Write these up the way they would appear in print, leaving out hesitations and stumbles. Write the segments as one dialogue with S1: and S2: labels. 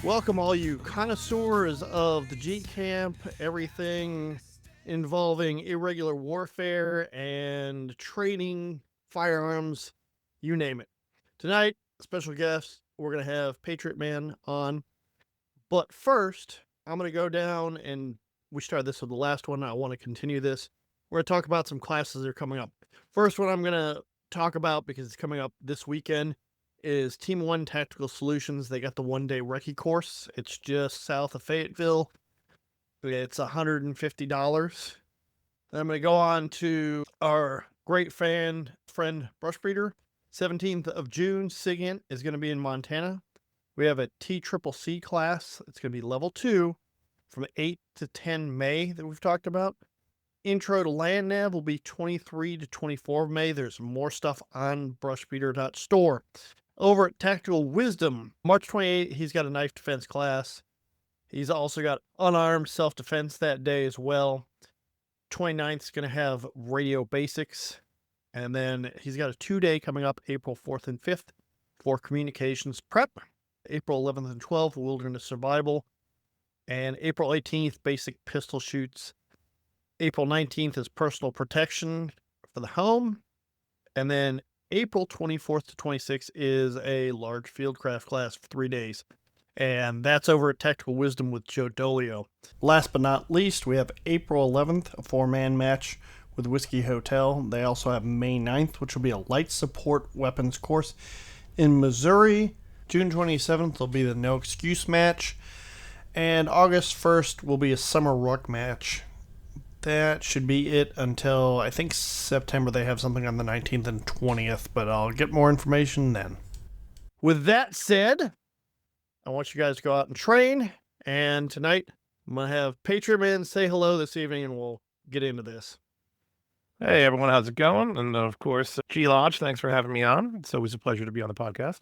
S1: Welcome, all you connoisseurs of the G Camp, everything involving irregular warfare and training, firearms, you name it. Tonight, special guest, we're going to have Patriot Man on. But first, I'm going to go down and we started this with the last one. I want to continue this. We're going to talk about some classes that are coming up. First one I'm going to talk about, because it's coming up this weekend, is Team 1 Tactical Solutions. They got the one-day recce course. It's just south of Fayetteville. It's $150. Then I'm going to go on to our great friend Brush Breeder. 17th of June, SIGINT is going to be in Montana. We have a TCCC class. It's going to be level 2 from 8 to 10 May that we've talked about. Intro to Land Nav will be 23 to 24 May. There's more stuff on brushbeater.store. Over at Tactical Wisdom, March 28th, he's got a knife defense class. He's also got unarmed self-defense that day as well. 29th is going to have radio basics. And then he's got a 2-day coming up, April 4th and 5th, for communications prep. April 11th and 12th, wilderness survival. And April 18th, basic pistol shoots. April 19th is personal protection for the home. And then April 24th to 26th is a large fieldcraft class for 3 days. And that's over at Tactical Wisdom with Joe Dolio. Last but not least, we have April 11th, a 4-man match with Whiskey Hotel. They also have May 9th, which will be a light support weapons course in Missouri. June 27th will be the No Excuse match. And August 1st will be a summer ruck match. That should be it until, I think, September. They have something on the 19th and 20th, but I'll get more information then. With that said, I want you guys to go out and train. And tonight, I'm going to have Patriot Man say hello this evening, and we'll get into this.
S2: Hey, everyone. How's it going? And, of course, G Lodge, thanks for having me on. It's always a pleasure to be on the podcast.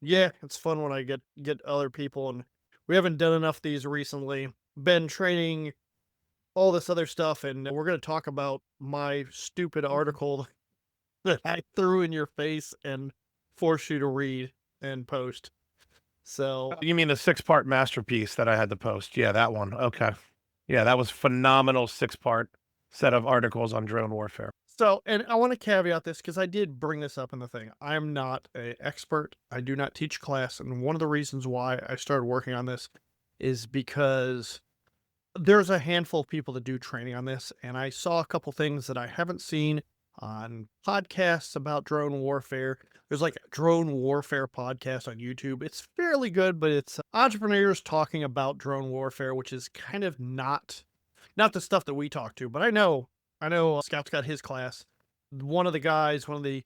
S1: Yeah, it's fun when I get other people, and we haven't done enough of these recently. Been training all this other stuff, and we're going to talk about my stupid article that I threw in your face and forced you to read and post. So
S2: You mean the 6-part masterpiece that I had to post? Yeah, that one. Okay. Yeah, that was phenomenal 6-part set of articles on drone warfare.
S1: So, and I want to caveat this because I did bring this up in the thing. I'm not an expert. I do not teach class. And one of the reasons why I started working on this is because there's a handful of people that do training on this. And I saw a couple things that I haven't seen on podcasts about drone warfare. There's like a drone warfare podcast on YouTube. It's fairly good, but it's entrepreneurs talking about drone warfare, which is kind of not the stuff that we talk to. But I know Scout's got his class. One of the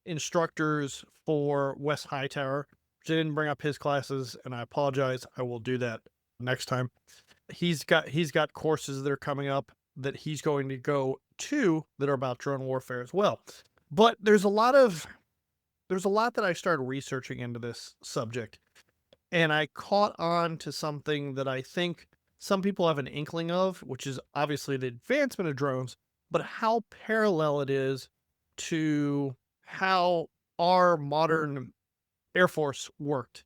S1: instructors for West Hightower, didn't bring up his classes, and I apologize. I will do that next time. He's got courses that are coming up that he's going to go to that are about drone warfare as well. But there's a lot that I started researching into this subject, and I caught on to something that I think some people have an inkling of, which is obviously the advancement of drones, but how parallel it is to how our modern Air Force worked.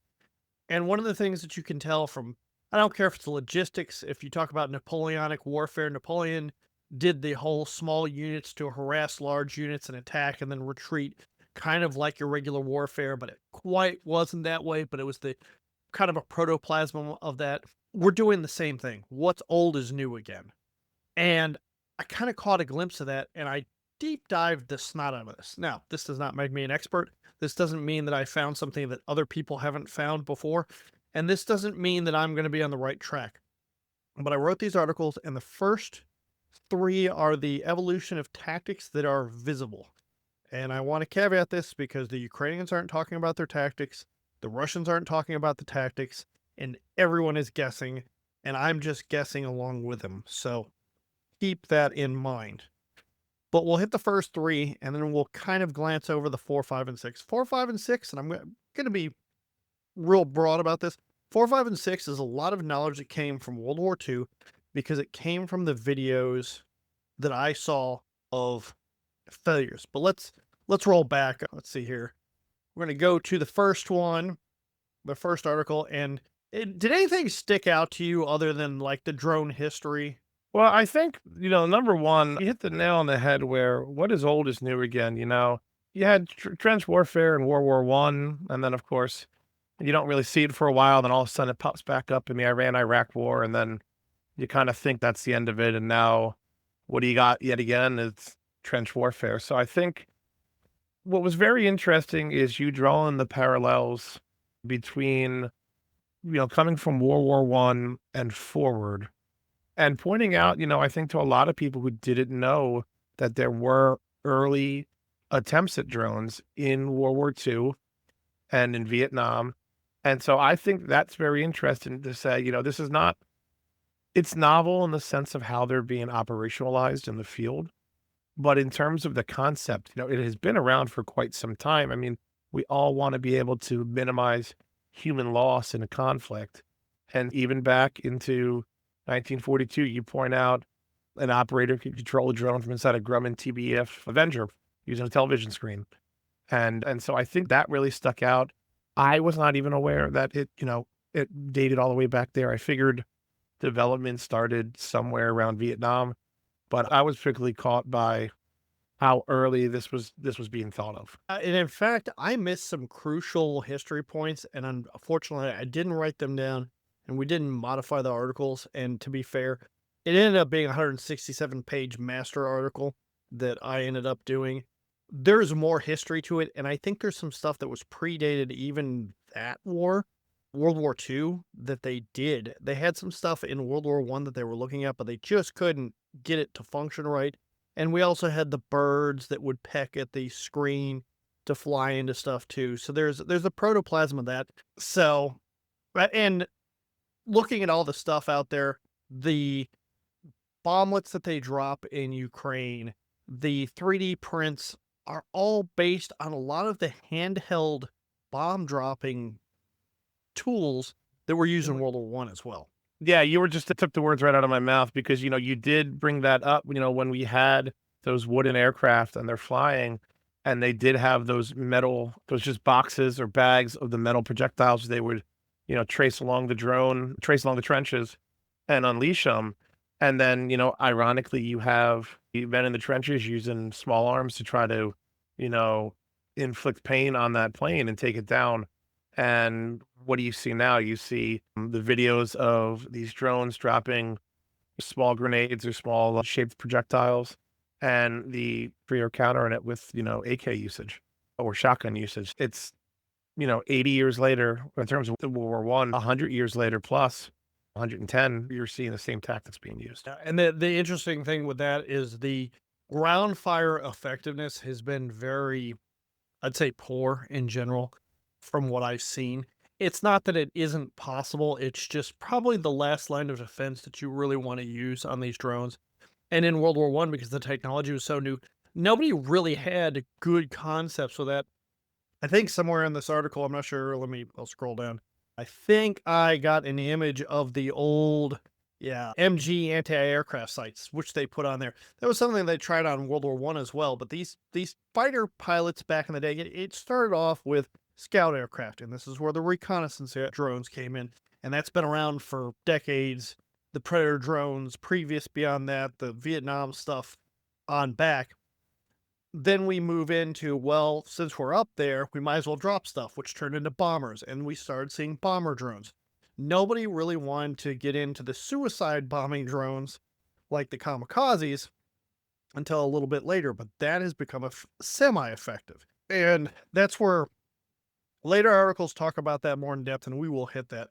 S1: And one of the things that you can tell from, I don't care if it's logistics, if you talk about Napoleonic warfare, Napoleon did the whole small units to harass large units and attack and then retreat, kind of like your regular warfare, but it quite wasn't that way, but it was the kind of a protoplasm of that. We're doing the same thing. What's old is new again. And I kind of caught a glimpse of that, and I deep dived the snot out of this. Now, this does not make me an expert. This doesn't mean that I found something that other people haven't found before. And this doesn't mean that I'm going to be on the right track. But I wrote these articles, and the first 3 are the evolution of tactics that are visible. And I want to caveat this because the Ukrainians aren't talking about their tactics, the Russians aren't talking about the tactics, and everyone is guessing, and I'm just guessing along with them. So keep that in mind. But we'll hit the first 3, and then we'll kind of glance over the 4, 5, and 6. 4, 5, and 6, and I'm going to be real broad about this. 4, 5, and 6 is a lot of knowledge that came from World War II because it came from the videos that I saw of failures. But let's roll back. Let's see here. We're going to go to the first one, the first article, and Did anything stick out to you other than like the drone history?
S2: Well, I think, number one, you hit the nail on the head where what is old is new again. You had trench warfare in World War One, and then, of course, you don't really see it for a while. Then all of a sudden it pops back up in the Iran Iraq war. And then you kind of think that's the end of it. And now what do you got yet again? It's trench warfare. So I think what was very interesting is you draw in the parallels between, coming from World War One and forward and pointing out, I think to a lot of people who didn't know that there were early attempts at drones in World War II and in Vietnam. And so I think that's very interesting to say, this is not, it's novel in the sense of how they're being operationalized in the field. But in terms of the concept, it has been around for quite some time. I mean, we all want to be able to minimize human loss in a conflict. And even back into 1942, you point out an operator could control a drone from inside a Grumman TBF Avenger using a television screen. And so I think that really stuck out. I was not even aware that it dated all the way back there. I figured development started somewhere around Vietnam, but I was particularly caught by how early this was being thought of.
S1: And in fact, I missed some crucial history points, and unfortunately, I didn't write them down, and we didn't modify the articles. And to be fair, it ended up being a 167-page master article that I ended up doing. There's more history to it, and I think there's some stuff that was predated even that war, World War II, that they did. They had some stuff in World War I that they were looking at, but they just couldn't get it to function right. And we also had the birds that would peck at the screen to fly into stuff too. So there's a protoplasm of that. So, and looking at all the stuff out there, the bomblets that they drop in Ukraine, the 3D prints are all based on a lot of the handheld bomb dropping tools that were used in World War One as well.
S2: Yeah, you were just took the words right out of my mouth because, you did bring that up, when we had those wooden aircraft and they're flying and they did have those just boxes or bags of the metal projectiles they would, trace along the drone, trace along the trenches and unleash them. And then, ironically, you have men in the trenches using small arms to try to, you know, inflict pain on that plane and take it down. And what do you see now? You see the videos of these drones dropping small grenades or small shaped projectiles, and the are countering it with, AK usage or shotgun usage. It's, 80 years later, in terms of World War One, 100 years later plus 110, you're seeing the same tactics being used.
S1: And the interesting thing with that is the ground fire effectiveness has been very, I'd say, poor in general from what I've seen. It's not that it isn't possible, it's just probably the last line of defense that you really want to use on these drones. And in World War One, because the technology was so new, nobody really had good concepts for that. I think somewhere in this article, I'm not sure, I'll scroll down. I think I got an image of the old, yeah, MG anti-aircraft sights, which they put on there. That was something they tried on World War One as well. But these fighter pilots back in the day, it started off with scout aircraft, and this is where the reconnaissance drones came in, and that's been around for decades. The Predator drones, previous beyond that, the Vietnam stuff on back. Then we move into, well, since we're up there, we might as well drop stuff, which turned into bombers, and we started seeing bomber drones. Nobody really wanted to get into the suicide bombing drones like the kamikazes until a little bit later, but that has become semi-effective. And that's where later articles talk about that more in depth, and we will hit that.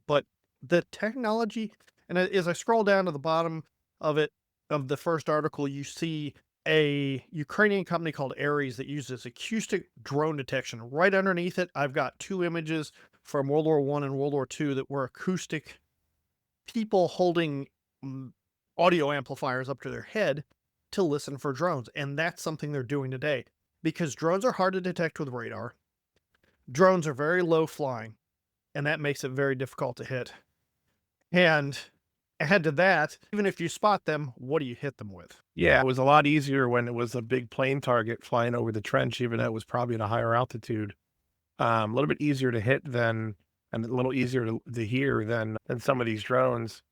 S1: But the technology, and as I scroll down to the bottom of it, of the first article, you see a Ukrainian company called Ares that uses acoustic drone detection. Right underneath it, I've got two images from World War One and World War II that were acoustic people holding audio amplifiers up to their head to listen for drones. And that's something they're doing today because drones are hard to detect with radar. Drones are very low flying, and that makes it very difficult to hit. And add to that, even if you spot them, what do you hit them with?
S2: Yeah, it was a lot easier when it was a big plane target flying over the trench, even though it was probably at a higher altitude. A little bit easier to hit than and a little easier to hear than some of these drones.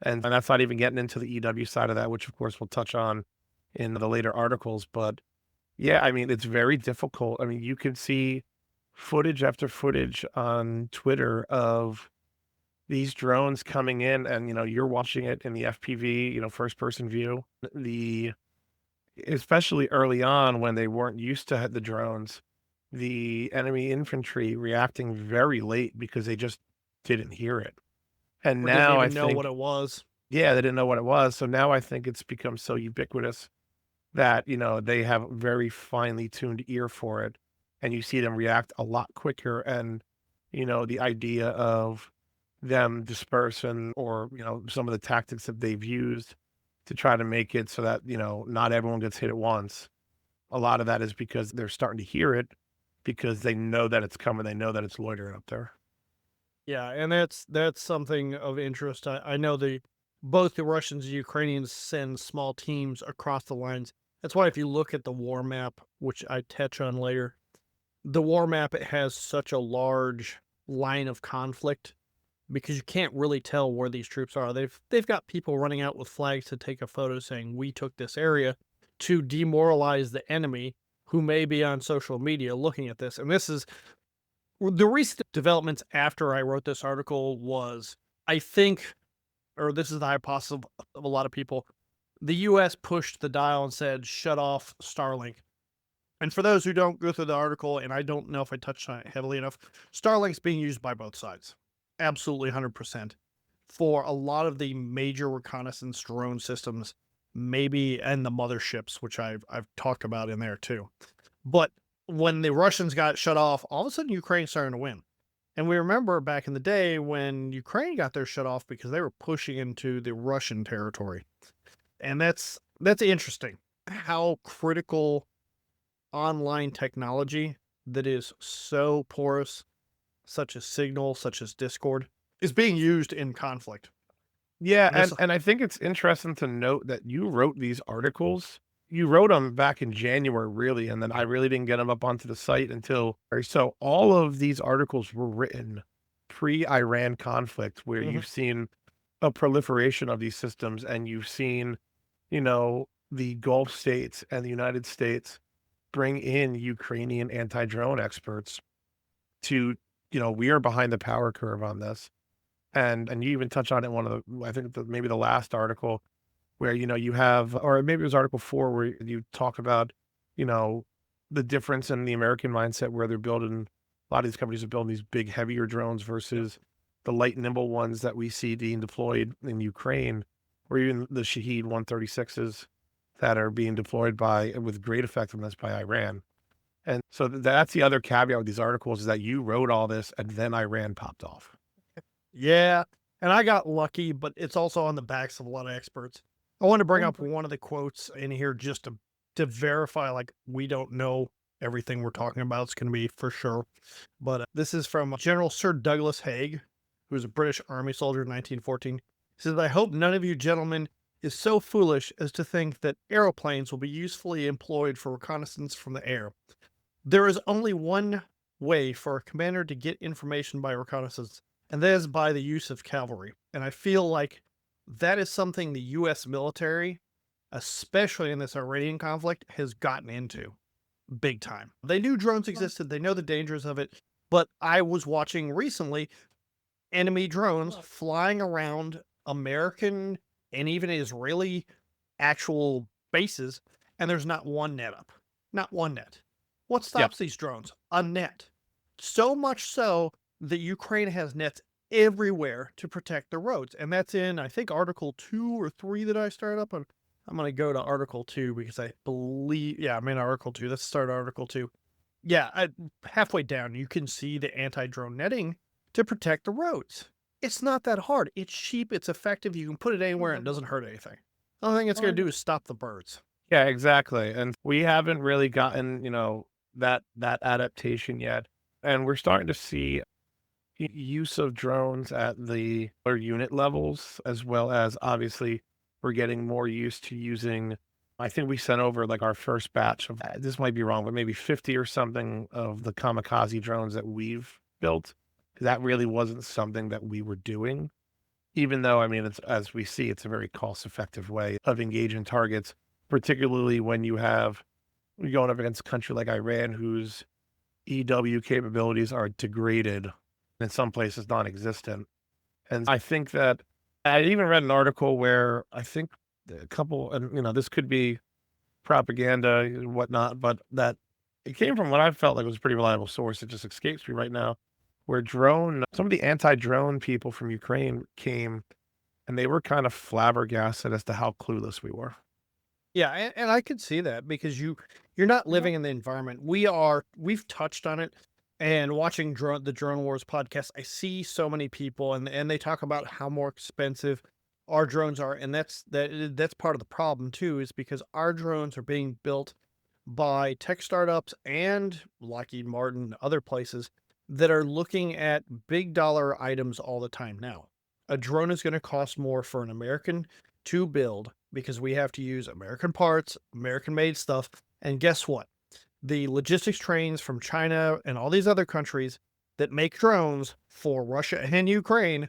S2: And that's not even getting into the EW side of that, which of course we'll touch on in the later articles. But yeah, I mean, it's very difficult. I mean, you can see footage after footage on Twitter of these drones coming in, and you're watching it in the FPV, first person view. The Especially early on when they weren't used to the drones, the enemy infantry reacting very late because they just didn't hear it. And
S1: Or didn't
S2: now I
S1: even know what
S2: think,
S1: it was.
S2: yeah, they didn't know what it was. So now I think it's become so ubiquitous that, they have a very finely tuned ear for it. And you see them react a lot quicker. And, the idea of them dispersing, or, some of the tactics that they've used to try to make it so that, not everyone gets hit at once. A lot of that is because they're starting to hear it because they know that it's coming. They know that it's loitering up there.
S1: Yeah, and that's something of interest. I know both the Russians and Ukrainians send small teams across the lines. That's why if you look at the war map, which I touch on later, the war map, it has such a large line of conflict because you can't really tell where these troops are. They've got people running out with flags to take a photo saying we took this area to demoralize the enemy who may be on social media looking at this. And this is the recent developments after I wrote this article was, I think, or this is the hypothesis of a lot of people, the US pushed the dial and said, shut off Starlink. And for those who don't go through the article, and I don't know if I touched on it heavily enough, Starlink's being used by both sides. Absolutely 100%. For a lot of the major reconnaissance drone systems, maybe, and the motherships, which I've talked about in there too. But when the Russians got shut off, all of a sudden Ukraine's starting to win. And we remember back in the day when Ukraine got their shut off because they were pushing into the Russian territory. And that's interesting how critical online technology that is so porous, such as Signal, such as Discord, is being used in conflict.
S2: Yeah,
S1: This
S2: and I think it's interesting to note that you wrote these articles. You wrote them back in January, really, and then I really didn't get them up onto the site until so all of these articles were written pre-Iran conflict, where
S1: Mhm.
S2: you've seen a proliferation of these systems, and you've seen, the Gulf states and the United States bring in Ukrainian anti-drone experts to, we are behind the power curve on this. And you even touch on it in one of the, I think maybe the last article where, you have, or maybe it was article 4 where you talk about, you know, the difference in the American mindset where they're building, a lot of these companies are building these big, heavier drones versus the light, nimble ones that we see being deployed in Ukraine, or even the Shahed 136s that are being deployed with great effectiveness by Iran. And so that's the other caveat with these articles is that you wrote all this and then Iran popped off.
S1: Yeah, and I got lucky, but it's also on the backs of a lot of experts. I want to bring up one of the quotes in here just to verify, like, we don't know everything we're talking about. It's going to be for sure. But this is from General Sir Douglas Haig, who was a British Army soldier in 1914. He says, I hope none of you gentlemen is so foolish as to think that aeroplanes will be usefully employed for reconnaissance from the air. There is only one way for a commander to get information by reconnaissance, and that is by the use of cavalry. And I feel like that is something the US military, especially in this Iranian conflict, has gotten into big time. They knew drones existed, they know the dangers of it, but I was watching recently enemy drones flying around American and even Israeli actual bases, and there's not one net up. Not one net. What
S2: Yep.
S1: stops these drones? A net. So much so that Ukraine has nets everywhere to protect the roads. And that's in, I think, Article 2 or 3 that I started up on. I'm going to go to Article 2 because I believe, yeah, I'm in Article 2. Let's start Article 2. Yeah, halfway down, you can see the anti drone netting to protect the roads. It's not that hard. It's cheap, it's effective. You can put it anywhere and it doesn't hurt anything. The only thing it's going to do is stop the birds.
S2: Yeah, exactly. And we haven't really gotten, that adaptation yet. And we're starting to see use of drones at the or unit levels, as well as obviously we're getting more used to using. I think we sent over like our first batch of this might be wrong, but maybe 50 or something of the kamikaze drones that we've built. that really wasn't something that we were doing, even though, I mean, it's as we see, it's a very cost-effective way of engaging targets, particularly when you're going up against a country like Iran, whose EW capabilities are degraded, in some places non-existent. And I think that I even read an article where I think a couple, and this could be propaganda and whatnot, but that it came from what I felt like was a pretty reliable source. It just escapes me right now. Where some of the anti-drone people from Ukraine came, and they were kind of flabbergasted as to how clueless we were.
S1: Yeah, and I could see that because you're not living in the environment. We've touched on it, and watching the Drone Wars podcast, I see so many people, and they talk about how more expensive our drones are, and that's part of the problem too, is because our drones are being built by tech startups and Lockheed Martin and other places that are looking at big dollar items all the time now. A drone is going to cost more for an American to build because we have to use American parts, American made stuff. And guess what? The logistics trains from China and all these other countries that make drones for Russia and Ukraine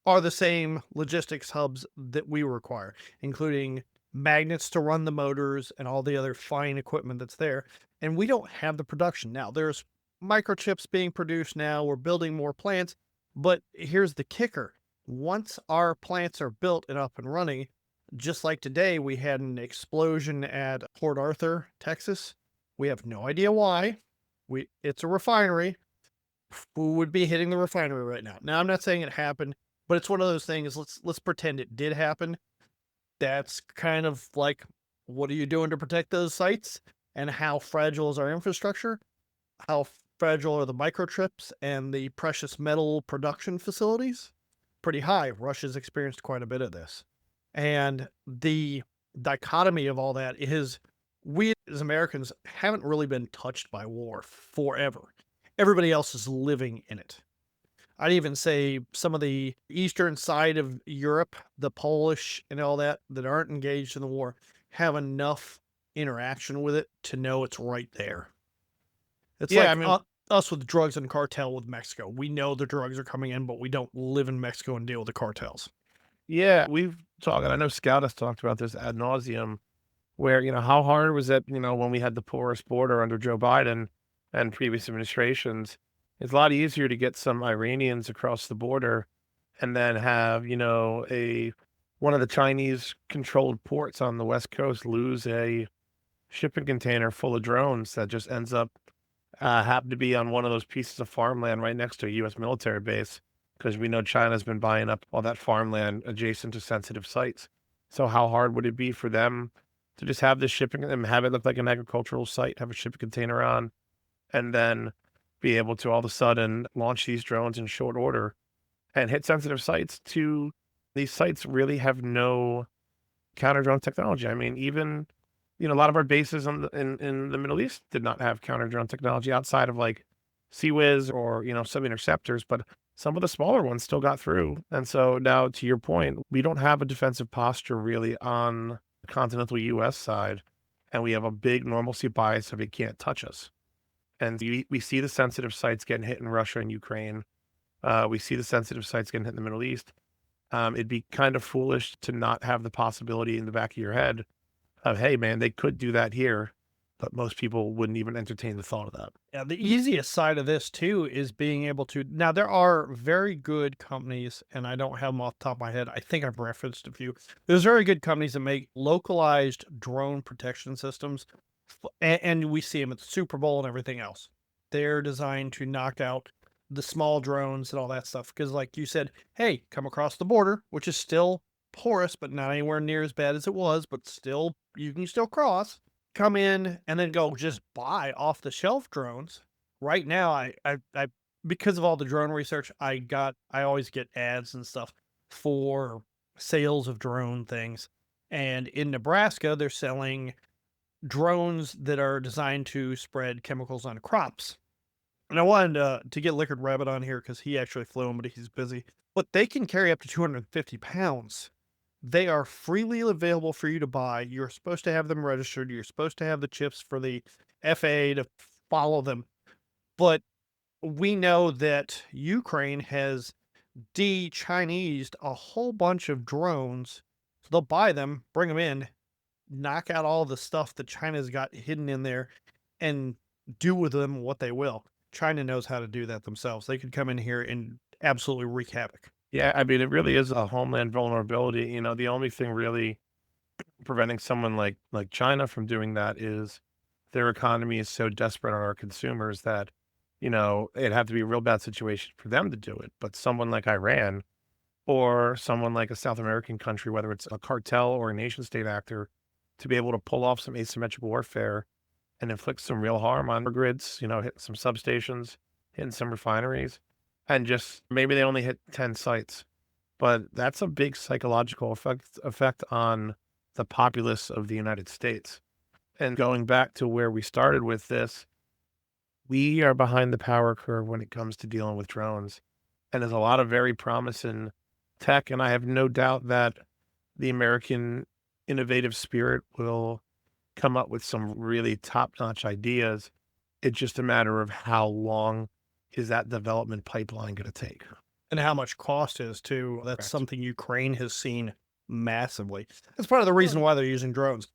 S1: are the same logistics hubs that we require, including magnets to run the motors and all the other fine equipment that's there. And we don't have the production now. There's microchips being produced now. We're building more plants. But here's the kicker: once our plants are built and up and running, just like today, we had an explosion at Port Arthur, Texas. We have no idea why. It's a refinery. Who would be hitting the refinery right now? Now, I'm not saying it happened, but it's one of those things. Let's pretend it did happen. That's kind of like, what are you doing to protect those sites? And how fragile is our infrastructure? How fragile are the microchips and the precious metal production facilities? Pretty high. Russia's experienced quite a bit of this. And the dichotomy of all that is we as Americans haven't really been touched by war forever. Everybody else is living in it. I'd even say some of the eastern side of Europe, the Polish and all that, that aren't engaged in the war, have enough interaction with it to know it's right there. It's
S2: Yeah, I
S1: like
S2: mean,
S1: us with drugs and cartel with Mexico. We know the drugs are coming in, but we don't live in Mexico and deal with the cartels.
S2: yeah, we've talked, and I know Scout has talked about this ad nauseum, where, how hard was it, when we had the porous border under Joe Biden and previous administrations? It's a lot easier to get some Iranians across the border and then have, one of the Chinese controlled ports on the West Coast lose a shipping container full of drones that just ends up happen to be on one of those pieces of farmland right next to a U.S. military base, because we know China's been buying up all that farmland adjacent to sensitive sites. So how hard would it be for them to just have this shipping and have it look like an agricultural site, have a shipping container on, and then be able to all of a sudden launch these drones in short order and hit sensitive sites? To these sites really have no counter drone technology. I mean, even a lot of our bases in the Middle East did not have counter drone technology outside of like CWIS or some interceptors, but some of the smaller ones still got through. And so now, to your point, we don't have a defensive posture really on the continental U.S. side, and we have a big normalcy bias of it can't touch us. And we see the sensitive sites getting hit in Russia and Ukraine. We see the sensitive sites getting hit in the Middle East. It'd be kind of foolish to not have the possibility in the back of your head of, hey, man, they could do that here, but most people wouldn't even entertain the thought of that.
S1: Yeah, the easiest side of this too is being able to. Now, there are very good companies, and I don't have them off the top of my head. I think I've referenced a few. There's very good companies that make localized drone protection systems, and we see them at the Super Bowl and everything else. They're designed to knock out the small drones and all that stuff. Because, like you said, hey, come across the border, which is still porous, but not anywhere near as bad as it was, but still, you can still cross. Come in and then go just buy off the shelf drones. Right now, I because of all the drone research I always get ads and stuff for sales of drone things. And in Nebraska, they're selling drones that are designed to spread chemicals on crops. And I wanted to get Liquid Rabbit on here because he actually flew them, but he's busy. But they can carry up to 250 pounds. They are freely available for you to buy. You're supposed to have them registered. You're supposed to have the chips for the FAA to follow them. But we know that Ukraine has de-Chinesed a whole bunch of drones. So they'll buy them, bring them in, knock out all the stuff that China's got hidden in there, and do with them what they will. China knows how to do that themselves. They could come in here and absolutely wreak havoc.
S2: Yeah, I mean, it really is a homeland vulnerability. The only thing really preventing someone like China from doing that is their economy is so desperate on our consumers that, it'd have to be a real bad situation for them to do it. But someone like Iran or someone like a South American country, whether it's a cartel or a nation state actor, to be able to pull off some asymmetric warfare and inflict some real harm on our grids, hitting some substations, hitting some refineries, and just maybe they only hit 10 sites. But that's a big psychological effect on the populace of the United States. And going back to where we started with this, we are behind the power curve when it comes to dealing with drones. And there's a lot of very promising tech, and I have no doubt that the American innovative spirit will come up with some really top-notch ideas. It's just a matter of how long is that development pipeline going to take.
S1: And how much cost is too. That's
S2: Correct.
S1: something Ukraine has seen massively. That's part of the reason why they're using drones.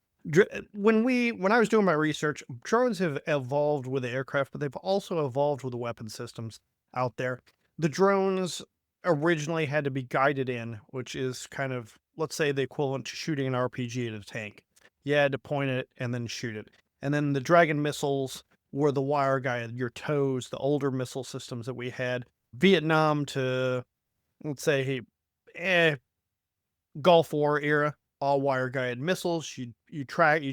S1: When I was doing my research, drones have evolved with the aircraft, but they've also evolved with the weapon systems out there. The drones originally had to be guided in, which is kind of, let's say, the equivalent to shooting an RPG at a tank. You had to point it and then shoot it. And then the Dragon missiles were the wire guided, your toes, the older missile systems that we had. Vietnam to, let's say, Gulf War era, all wire guided missiles. You'd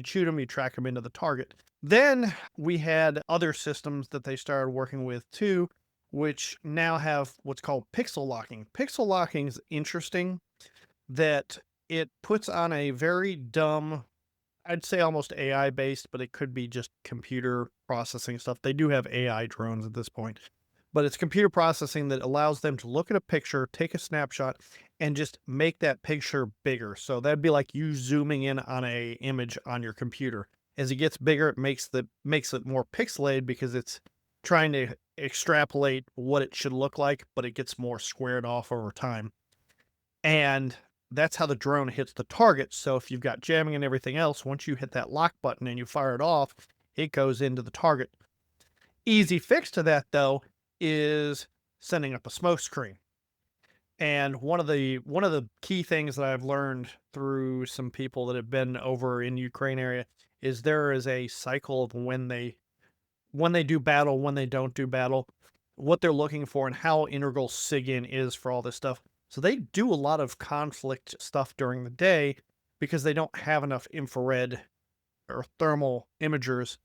S1: shoot them, you track them into the target. Then we had other systems that they started working with too, which now have what's called pixel locking. Pixel locking is interesting that it puts on a very dumb, I'd say almost AI based, but it could be just computer processing stuff. They do have AI drones at this point, but it's computer processing that allows them to look at a picture, take a snapshot, and just make that picture bigger. So that'd be like you zooming in on a image on your computer. As it gets bigger, it makes it more pixelated because it's trying to extrapolate what it should look like, but it gets more squared off over time. And that's how the drone hits the target. So if you've got jamming and everything else, once you hit that lock button and you fire it off, it goes into the target. Easy fix to that though is sending up a smoke screen. And one of the key things that I've learned through some people that have been over in Ukraine area is there is a cycle of when they do battle, when they don't do battle, what they're looking for, and how integral SIGINT is for all this stuff. So they do a lot of conflict stuff during the day because they don't have enough infrared or thermal imagers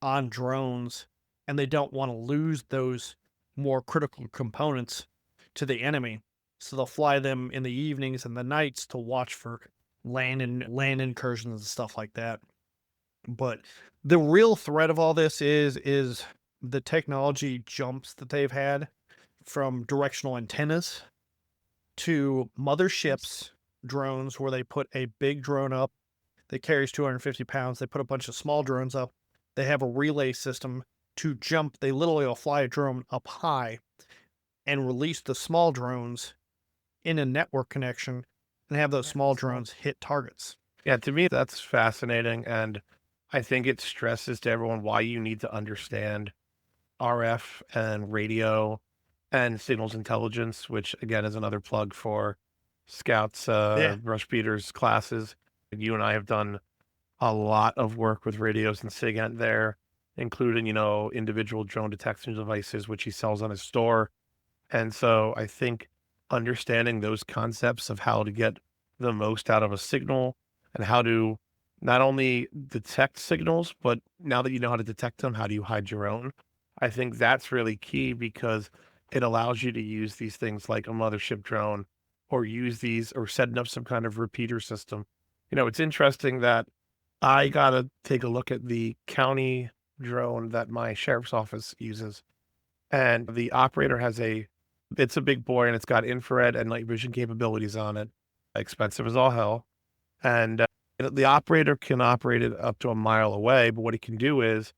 S1: on drones, and they don't want to lose those more critical components to the enemy. So they'll fly them in the evenings and the nights to watch for land incursions and stuff like that. But the real threat of all this is the technology jumps that they've had from directional antennas to motherships drones, where they put a big drone up that carries 250 pounds. They put a bunch of small drones up. They have a relay system to jump. They literally will fly a drone up high and release the small drones in a network connection and have those small drones hit targets.
S2: Yeah, to me, that's fascinating. And I think it stresses to everyone why you need to understand RF and radio and signals intelligence, which again is another plug for Scouts,
S1: Yeah.
S2: Rush Peters classes. You and I have done a lot of work with radios and SIGINT there, including, individual drone detection devices, which he sells on his store. And so I think understanding those concepts of how to get the most out of a signal and how to not only detect signals, but now that you know how to detect them, how do you hide your own? I think that's really key because it allows you to use these things like a mothership drone or use these or setting up some kind of repeater system. It's interesting that I got to take a look at the county drone that my sheriff's office uses. And the operator it's a big boy and it's got infrared and night vision capabilities on it. Expensive as all hell. And the operator can operate it up to a mile away, but what it can do is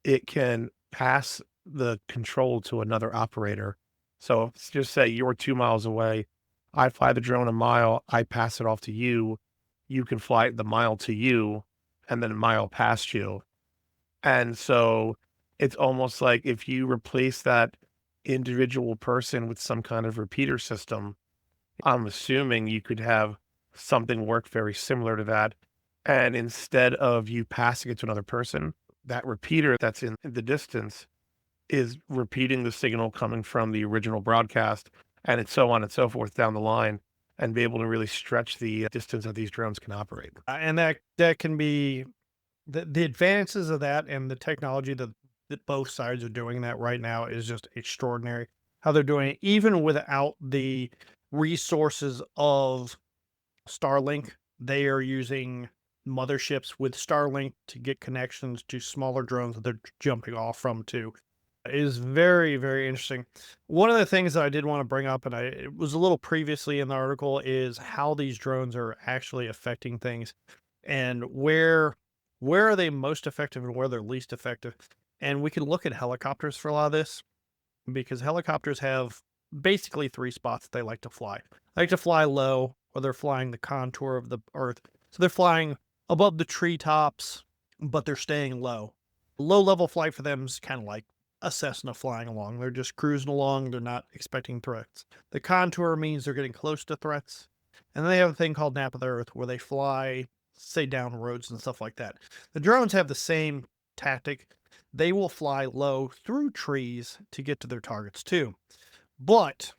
S2: it can pass the control to another operator. So let's just say you're 2 miles away. I fly the drone a mile. I pass it off to you. You can fly it the mile to you and then a mile past you. And so it's almost like if you replace that individual person with some kind of repeater system, I'm assuming you could have something work very similar to that. And instead of you passing it to another person, that repeater that's in the distance is repeating the signal coming from the original broadcast, and it's so on and so forth down the line, and be able to really stretch the distance that these drones can operate.
S1: And that can be the advances of that, and the technology that both sides are doing that right now is just extraordinary. How they're doing it, even without the resources of Starlink, they are using motherships with Starlink to get connections to smaller drones that they're jumping off from too. It is very, very interesting. One of the things that I did want to bring up, and it was a little previously in the article, is how these drones are actually affecting things and where are they most effective and where they're least effective. And we can look at helicopters for a lot of this, because helicopters have basically three spots they like to fly. They like to fly low, or they're flying the contour of the earth. So they're flying above the treetops, but they're staying low. Low level flight for them is kind of like a Cessna flying along. They're just cruising along. They're not expecting threats. The contour means they're getting close to threats. And then they have a thing called nap of the earth where they fly, say, down roads and stuff like that. The drones have the same tactic. They will fly low through trees to get to their targets too. But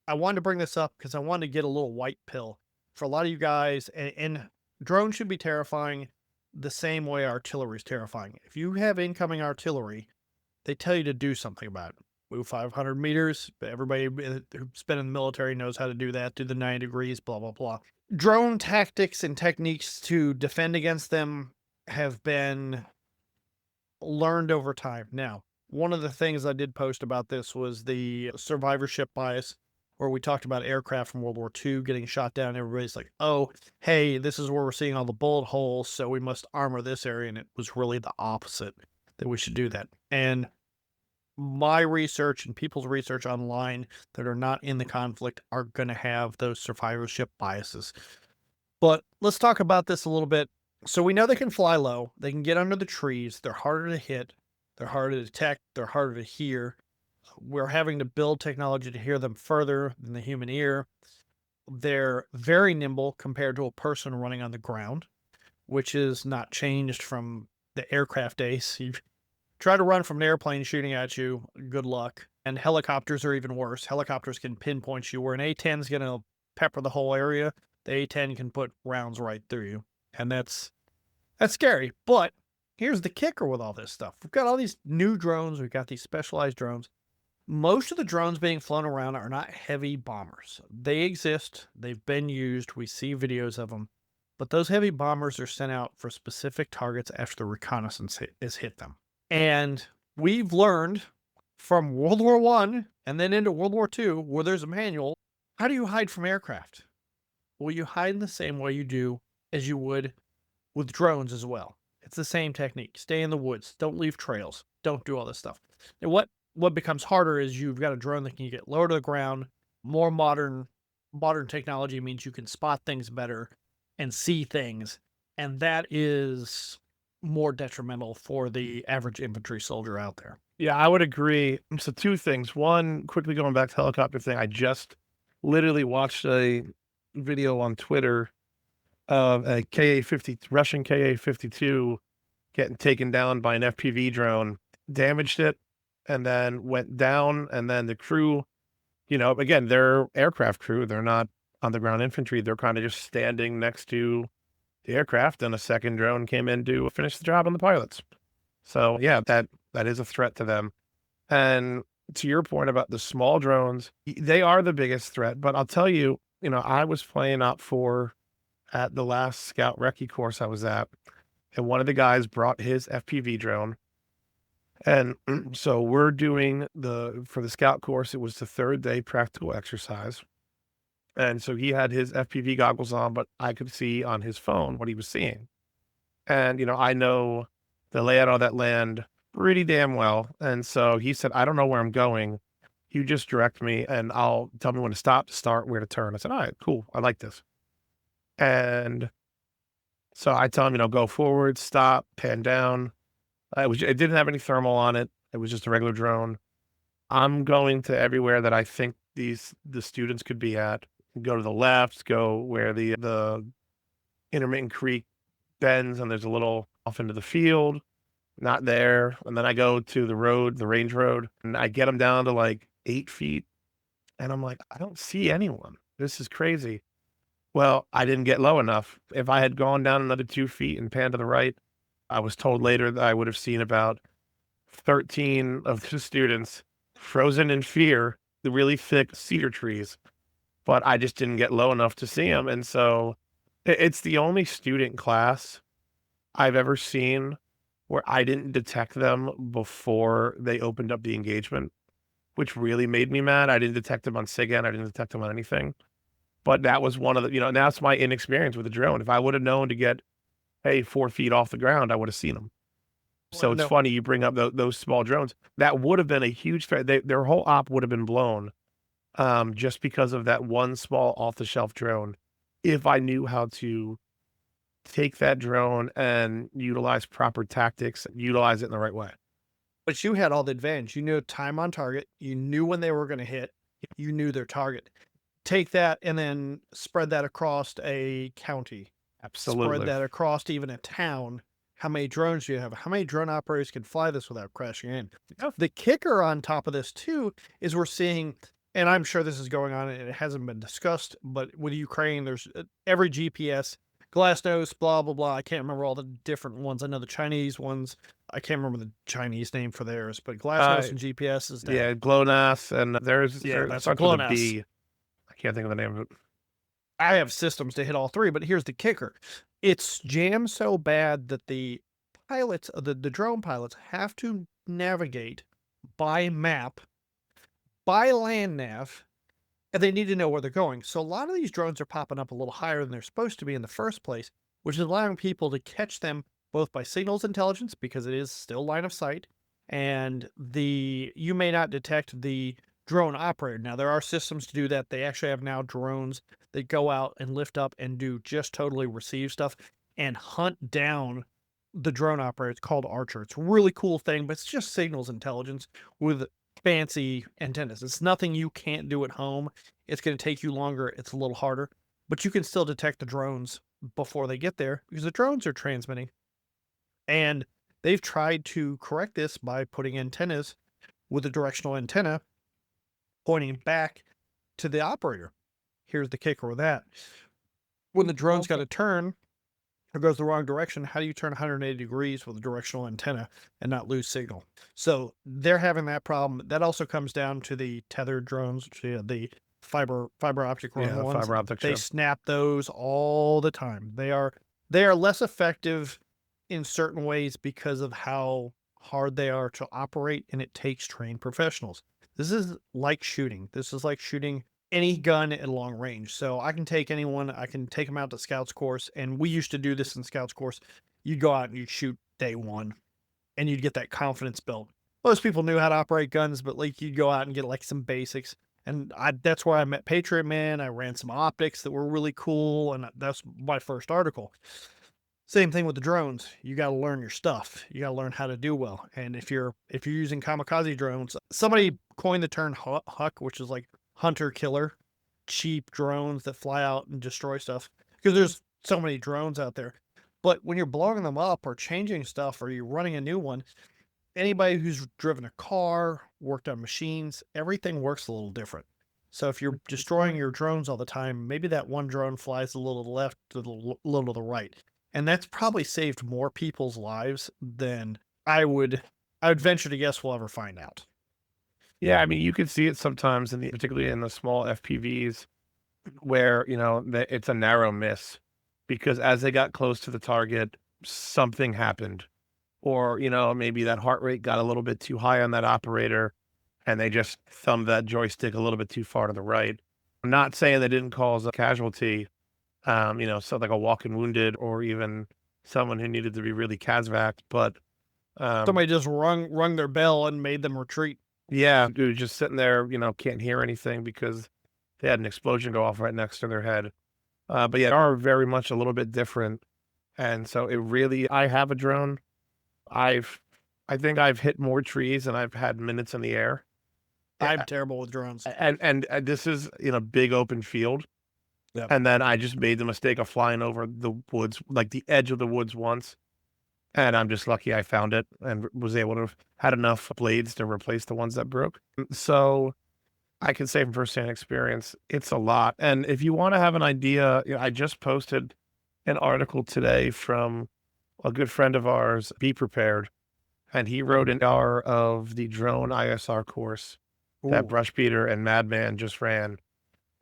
S1: I wanted to bring this up because I wanted to get a little white pill for a lot of you guys. And drones should be terrifying the same way artillery is terrifying. If you have incoming artillery, they tell you to do something about it. Move 500 meters. But everybody who's been in the military knows how to do that. Do the 90 degrees, blah, blah, blah. Drone tactics and techniques to defend against them have been learned over time. Now, one of the things I did post about this was the survivorship bias, where we talked about aircraft from World War II getting shot down. Everybody's like, oh, hey, this is where we're seeing all the bullet holes, so we must armor this area. And it was really the opposite, that we should do that. And my research and people's research online that are not in the conflict are going to have those survivorship biases. But let's talk about this a little bit. So we know they can fly low. They can get under the trees. They're harder to hit. They're harder to detect. They're harder to hear. We're having to build technology to hear them further than the human ear. They're very nimble compared to a person running on the ground, which is not changed from the aircraft days. You try to run from an airplane shooting at you, good luck. And helicopters are even worse. Helicopters can pinpoint you, where an A-10 is going to pepper the whole area. The A-10 can put rounds right through you. And that's scary. But here's the kicker with all this stuff. We've got all these new drones. We've got these specialized drones. Most of the drones being flown around are not heavy bombers. They exist. They've been used. We see videos of them. But those heavy bombers are sent out for specific targets after the reconnaissance has hit them. And we've learned from World War I and then into World War II, where there's a manual, how do you hide from aircraft? Well, you hide in the same way you do as you would with drones as well. It's the same technique. Stay in the woods. Don't leave trails. Don't do all this stuff. And what becomes harder is you've got a drone that can get lower to the ground. More modern technology means you can spot things better and see things. And that is more detrimental for the average infantry soldier out there.
S2: Yeah, I would agree. So two things. One, quickly going back to the helicopter thing, I just literally watched a video on Twitter of a Ka-50 Russian Ka-52 getting taken down by an FPV drone, damaged it, and then went down. And then the crew, again, they're aircraft crew. They're not on the ground infantry. They're kind of just standing next to the aircraft, and a second drone came in to finish the job on the pilots. So yeah, that is a threat to them. And to your point about the small drones, they are the biggest threat. But I'll tell you, I was playing OPFOR at the last Scout Recce course I was at, and one of the guys brought his FPV drone. And so we're doing for the Scout course, it was the third day practical exercise. And so he had his FPV goggles on, but I could see on his phone what he was seeing. And, I know the layout of that land. pretty damn well. And so he said, I don't know where I'm going. You just direct me and I'll tell me when to stop, to start, where to turn. I said, all right, cool. I like this. And so I tell him, go forward, stop, pan down. It didn't have any thermal on it. It was just a regular drone. I'm going to everywhere that I think the students could be at. Go to the left, go where the intermittent creek bends and there's a little off into the field, not there. And then I go to the road, the range road, and I get them down to like 8 feet. And I'm like, I don't see anyone. This is crazy. Well, I didn't get low enough. If I had gone down another 2 feet and panned to the right, I was told later that I would have seen about 13 of the students frozen in fear, the really thick cedar trees, but I just didn't get low enough to see them. And so it's the only student class I've ever seen where I didn't detect them before they opened up the engagement, which really made me mad. I didn't detect them on SIGINT. I didn't detect them on anything. But that was one of the, and that's my inexperience with the drone. If I would have known to get, hey, 4 feet off the ground, I would have seen them. So
S1: Well,
S2: it's
S1: no,
S2: funny you bring up those small drones. That would have been a huge threat. Their whole op would have been blown, just because of that one small off the shelf drone. If I knew how to take that drone and utilize proper tactics, utilize it in the right way.
S1: but you had all the advantage. You knew time on target. You knew when they were going to hit. You knew their target. Take that and then spread that across a county. Spread
S2: Absolutely.
S1: that across even a town. How many drones do you have? How many drone operators can fly this without crashing in?
S2: Yeah.
S1: The kicker on top of this too is we're seeing, and I'm sure this is going on and it hasn't been discussed, but with Ukraine, there's every GPS, Glassnose, blah blah blah. I can't remember all the different ones. I know the Chinese ones. I can't remember the Chinese name for theirs, but
S2: Uh,
S1: Glassnose and GPS is down.
S2: yeah, GLONASS, and
S1: Yeah,
S2: it
S1: that's
S2: starts with a
S1: GLONASS.
S2: B. I can't think of the name of it.
S1: I have systems to hit all three, but here's the kicker. It's jammed so bad that the pilots, the drone pilots have to navigate by map, by land nav, and they need to know where they're going. So a lot of these drones are popping up a little higher than they're supposed to be in the first place, which is allowing people to catch them both by signals intelligence because it is still line of sight, and you may not detect the drone operator. Now there are systems to do that. They actually have now drones that go out and lift up and do just totally receive stuff and hunt down the drone operator. It's called Archer. It's a really cool thing, but it's just signals intelligence with fancy antennas. It's nothing you can't do at home. It's going to take you longer. It's a little harder, but you can still detect the drones before they get there because the drones are transmitting. And they've tried to correct this by putting antennas with a directional antenna pointing back to the operator. Here's the kicker with that. When the drone's got to turn or goes the wrong direction, how do you turn 180 degrees with a directional antenna and not lose signal? So they're having that problem. That also comes down to the tethered drones, the fiber optic
S2: Yeah,
S1: run
S2: the
S1: ones.
S2: fiber optic
S1: They
S2: show.
S1: snap those all the time. They are less effective in certain ways because of how hard they are to operate, and it takes trained professionals. This is like shooting. This is like shooting any gun at long range. So I can take anyone, I can take them out to scouts course, and we used to do this in scouts course. You'd go out and you'd shoot day one, and you'd get that confidence built. Most people knew how to operate guns, but like you'd go out and get like some basics. And that's where I met Patriot Man. I ran some optics that were really cool, and that's my first article. Same thing with the drones. You got to learn your stuff. You got to learn how to do well. And if you're using kamikaze drones, somebody coined the term huck, which is like hunter killer, cheap drones that fly out and destroy stuff because there's so many drones out there. But when you're blowing them up or changing stuff or you're running a new one, anybody who's driven a car, worked on machines, everything works a little different. So if you're destroying your drones all the time, maybe that one drone flies a little to the left, to the little to the right. And that's probably saved more people's lives than I would venture to guess we'll ever find out.
S2: Yeah, I mean, you could see it sometimes particularly in the small FPVs where, it's a narrow miss because as they got close to the target, something happened. Or, maybe that heart rate got a little bit too high on that operator and they just thumbed that joystick a little bit too far to the right. I'm not saying they didn't cause a casualty, so like a walking wounded or even someone who needed to be really CASVAC'd, but Um,
S1: Somebody just rung their bell and made them retreat.
S2: yeah, dude, just sitting there, can't hear anything because they had an explosion go off right next to their head. But yeah, they are very much a little bit different. And so I have a drone. I've, I think I've hit more trees than I've had minutes in the air.
S1: I'm terrible with drones.
S2: And this is in a big open field.
S1: Yep.
S2: And then I just made the mistake of flying over the woods, like the edge of the woods once. And I'm just lucky I found it and was able to had enough blades to replace the ones that broke. So I can say from firsthand experience, it's a lot. And if you want to have an idea, I just posted an article today from a good friend of ours, Be Prepared, and he wrote an hour of the drone ISR course that
S1: Ooh.
S2: Brushbeater and Madman just ran.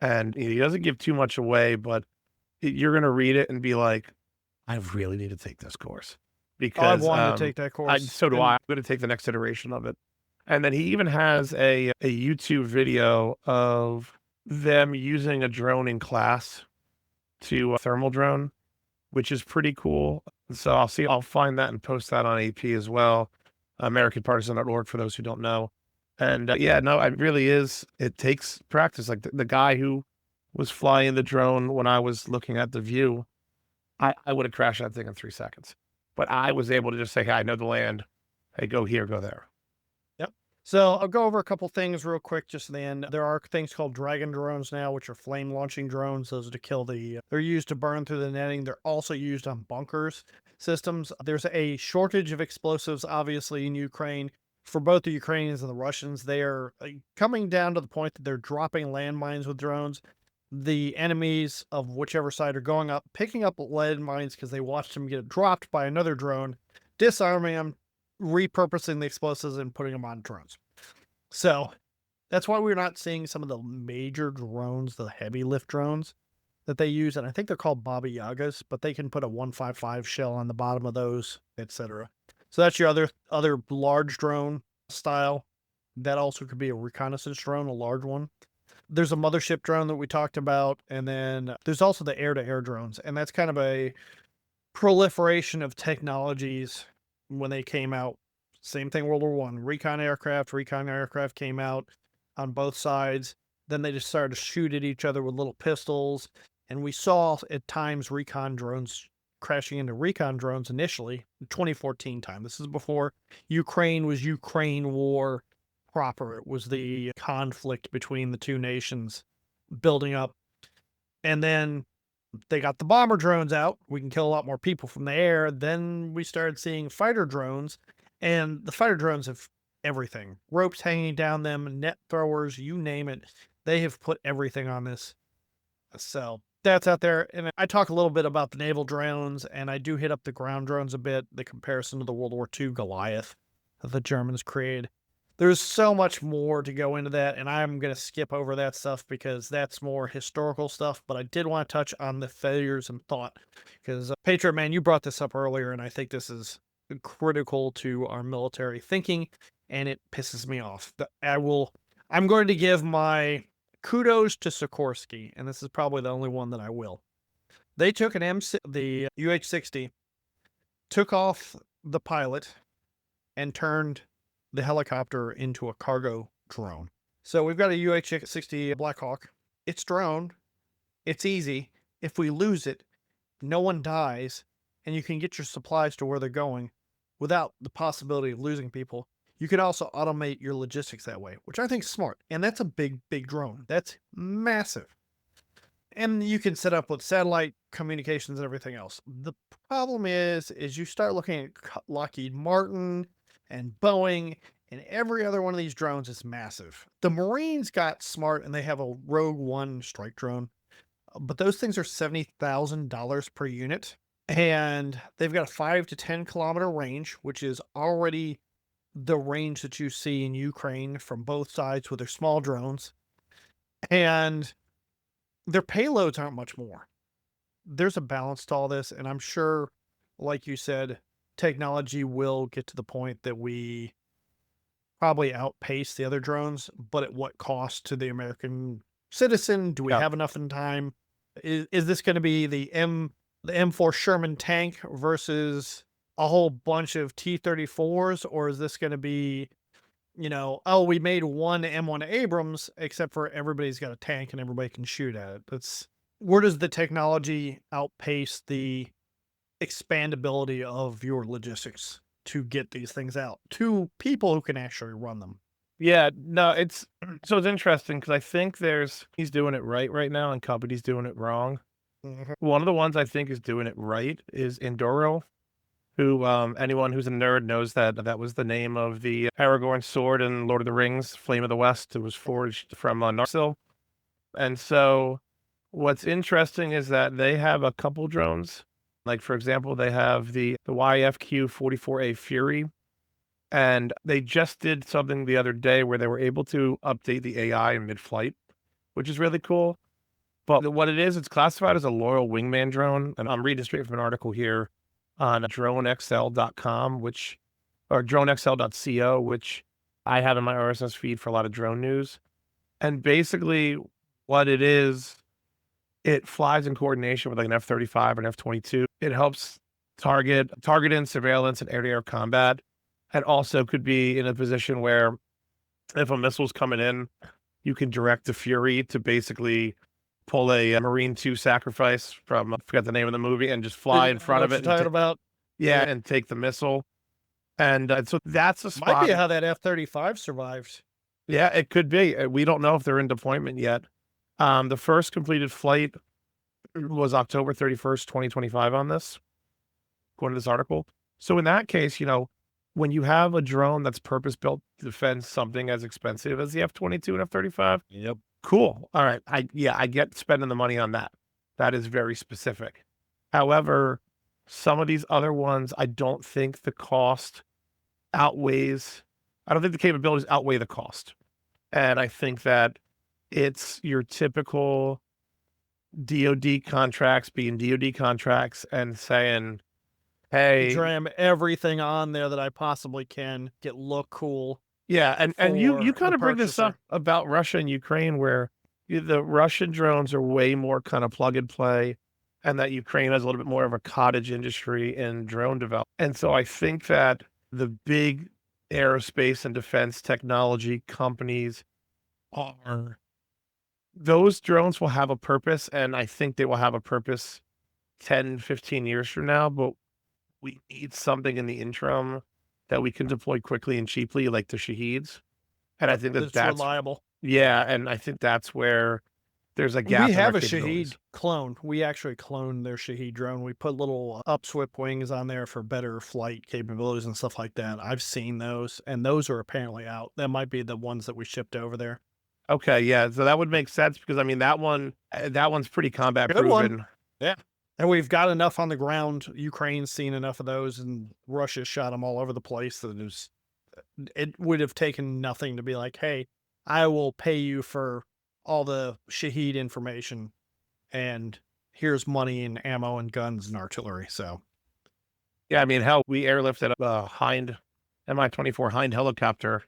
S2: And he doesn't give too much away, but you're going to read it and be like, I really need to take this course
S1: I've
S2: because
S1: wanted to take that course.
S2: so do
S1: And
S2: I. I'm going to take the next iteration of it. And then he even has a YouTube video of them using a drone in class to thermal drone, which is pretty cool. So I'll find that and post that on AP as well, AmericanPartisan.org for those who don't know. And yeah, no, it really is. It takes practice. Like the guy who was flying the drone when I was looking at the view, I would have crashed that thing in 3 seconds. But I was able to just say, hey, I know the land. Hey, go here, go there.
S1: Yep. So I'll go over a couple things real quick just at the end. There are things called Dragon drones now, which are flame launching drones. Those are to kill they're used to burn through the netting. They're also used on bunkers systems. There's a shortage of explosives, obviously, in Ukraine. For both the Ukrainians and the Russians, they are coming down to the point that they're dropping landmines with drones. The enemies of whichever side are going up, picking up landmines because they watched them get dropped by another drone, disarming them, repurposing the explosives and putting them on drones. So that's why we're not seeing some of the major drones, the heavy lift drones that they use. And I think they're called Baba Yagas, but they can put a 155 shell on the bottom of those, etc. So that's your other large drone style. That also could be a reconnaissance drone, a large one. There's a mothership drone that we talked about, and then there's also the air-to-air drones, and that's kind of a proliferation of technologies when they came out. Same thing, World War One. Recon aircraft came out on both sides. Then they just started to shoot at each other with little pistols, and we saw at times recon drones crashing into recon drones initially in 2014 time. This is before Ukraine was Ukraine war proper. It was the conflict between the two nations building up. And then they got the bomber drones out. We can kill a lot more people from the air. Then we started seeing fighter drones, and the fighter drones have everything. Ropes hanging down them, net throwers, you name it. They have put everything on this. So that's out there. And I talk a little bit about the naval drones, and I do hit up the ground drones a bit, the comparison to the World War II Goliath that the Germans created. There's so much more to go into that, and I'm going to skip over that stuff because that's more historical stuff, but I did want to touch on the failures and thought because Patriot Man, you brought this up earlier, and I think this is critical to our military thinking, and it pisses me off. I'm going to give my kudos to Sikorsky, and this is probably the only one that I will. They took the UH-60, took off the pilot, and turned the helicopter into a cargo drone. So we've got a UH-60 Black Hawk. It's drone. It's easy. If we lose it, no one dies, and you can get your supplies to where they're going without the possibility of losing people. You can also automate your logistics that way, which I think is smart. And that's a big, big drone. That's massive. And you can set up with satellite communications and everything else. The problem is you start looking at Lockheed Martin and Boeing, and every other one of these drones is massive. The Marines got smart, and they have a Rogue One strike drone, but those things are $70,000 per unit, and they've got a 5 to 10 kilometer range, which is already the range that you see in Ukraine from both sides with their small drones, and their payloads aren't much more. There's a balance to all this, and I'm sure, like you said, technology will get to the point that we probably outpace the other drones, but at what cost to the American citizen? Do we have enough in time? Is this going to be the M4 Sherman tank versus a whole bunch of T-34s, or is this going to be, oh, we made one M1 Abrams, except for everybody's got a tank and everybody can shoot at it. That's where does the technology outpace the expandability of your logistics to get these things out to people who can actually run them?
S2: Yeah, no, it's so it's interesting because I think he's doing it right now, and companies doing it wrong.
S1: Mhm.
S2: One of the ones I think is doing it right is Enduro, who anyone who's a nerd knows that was the name of the Aragorn sword in Lord of the Rings, Flame of the West. It was forged from Narsil. And so what's interesting is that they have a couple drones. Like for example, they have the YFQ-44A Fury, and they just did something the other day where they were able to update the AI in mid-flight, which is really cool. But what it is, it's classified as a loyal wingman drone, and I'm reading straight from an article here on dronexl.com, or dronexl.co, which I have in my RSS feed for a lot of drone news. And basically, what it is, it flies in coordination with like an F-35 and F-22. It helps targeting, surveillance, and air-to-air combat, and also could be in a position where if a missile's coming in, you can direct the Fury to basically pull a Marine 2 sacrifice from, I forgot the name of the movie, and just fly
S1: I
S2: in
S1: know
S2: front
S1: what
S2: of
S1: you're
S2: it
S1: talking about.
S2: yeah,
S1: Yeah.
S2: and take the missile. And so that's a
S1: Might be
S2: spot.
S1: how that F-35 survived.
S2: Yeah, it could be. We don't know if they're in deployment yet. The first completed flight was October 31st, 2025 on this, according to this article. So in that case, when you have a drone that's purpose-built to defend something as expensive as the F-22 and F-35,
S1: Yep.
S2: cool. All right. I get spending the money on that. That is very specific. However, some of these other ones, I don't think the cost outweighs I don't think the capabilities outweigh the cost. And I think that it's your typical DoD contracts being DoD contracts and saying, "Hey,
S1: Dram everything on there that I possibly can, get look cool
S2: yeah," and you
S1: for the
S2: kind of bring this up
S1: purchaser.
S2: about Russia and Ukraine, where the Russian drones are way more kind of plug and play, and that Ukraine has a little bit more of a cottage industry in drone development. And so I think that the big aerospace and defense technology companies are those drones will have a purpose, and I think they will have a purpose 10, 15 years from now, but we need something in the interim that we can deploy quickly and cheaply, like the Shaheeds. And I
S1: Yep,
S2: think that
S1: that's
S2: that's
S1: reliable.
S2: yeah, and I think that's where there's a
S1: We
S2: gap in our
S1: have a
S2: capabilities.
S1: Shaheed clone. We actually cloned their Shaheed drone. We put little upswip wings on there for better flight capabilities and stuff like that. I've seen those, and those are apparently out. That might be the ones that we shipped over there.
S2: Okay, yeah, so that would make sense because I mean that one's pretty combat
S1: Good one.
S2: proven.
S1: Yeah. And we've got enough on the ground. Ukraine's seen enough of those, and Russia shot them all over the place that it would have taken nothing to be like, hey, I will pay you for all the Shaheed information, and here's money and ammo and guns and artillery. So,
S2: Yeah, I mean, hell, we airlifted a Hind Mi-24 Hind helicopter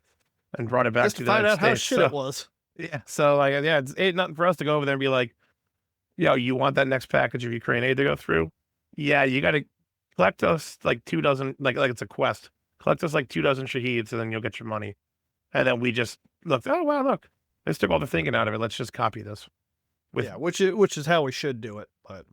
S2: and brought it back
S1: just
S2: to
S1: to
S2: the
S1: find
S2: United
S1: out how
S2: States.
S1: shit it was.
S2: Yeah, so like, yeah, it's ain't nothing for us to go over there and be like, yo, you want that next package of Ukraine aid to go through? Yeah, you got to collect us like 2 dozen, like it's a quest. Collect us like 2 dozen Shaheeds, and then you'll get your money. And then we just looked. Oh wow, look, this took all the thinking out of it. Let's just copy this. With
S1: Yeah, which is how we should do it. But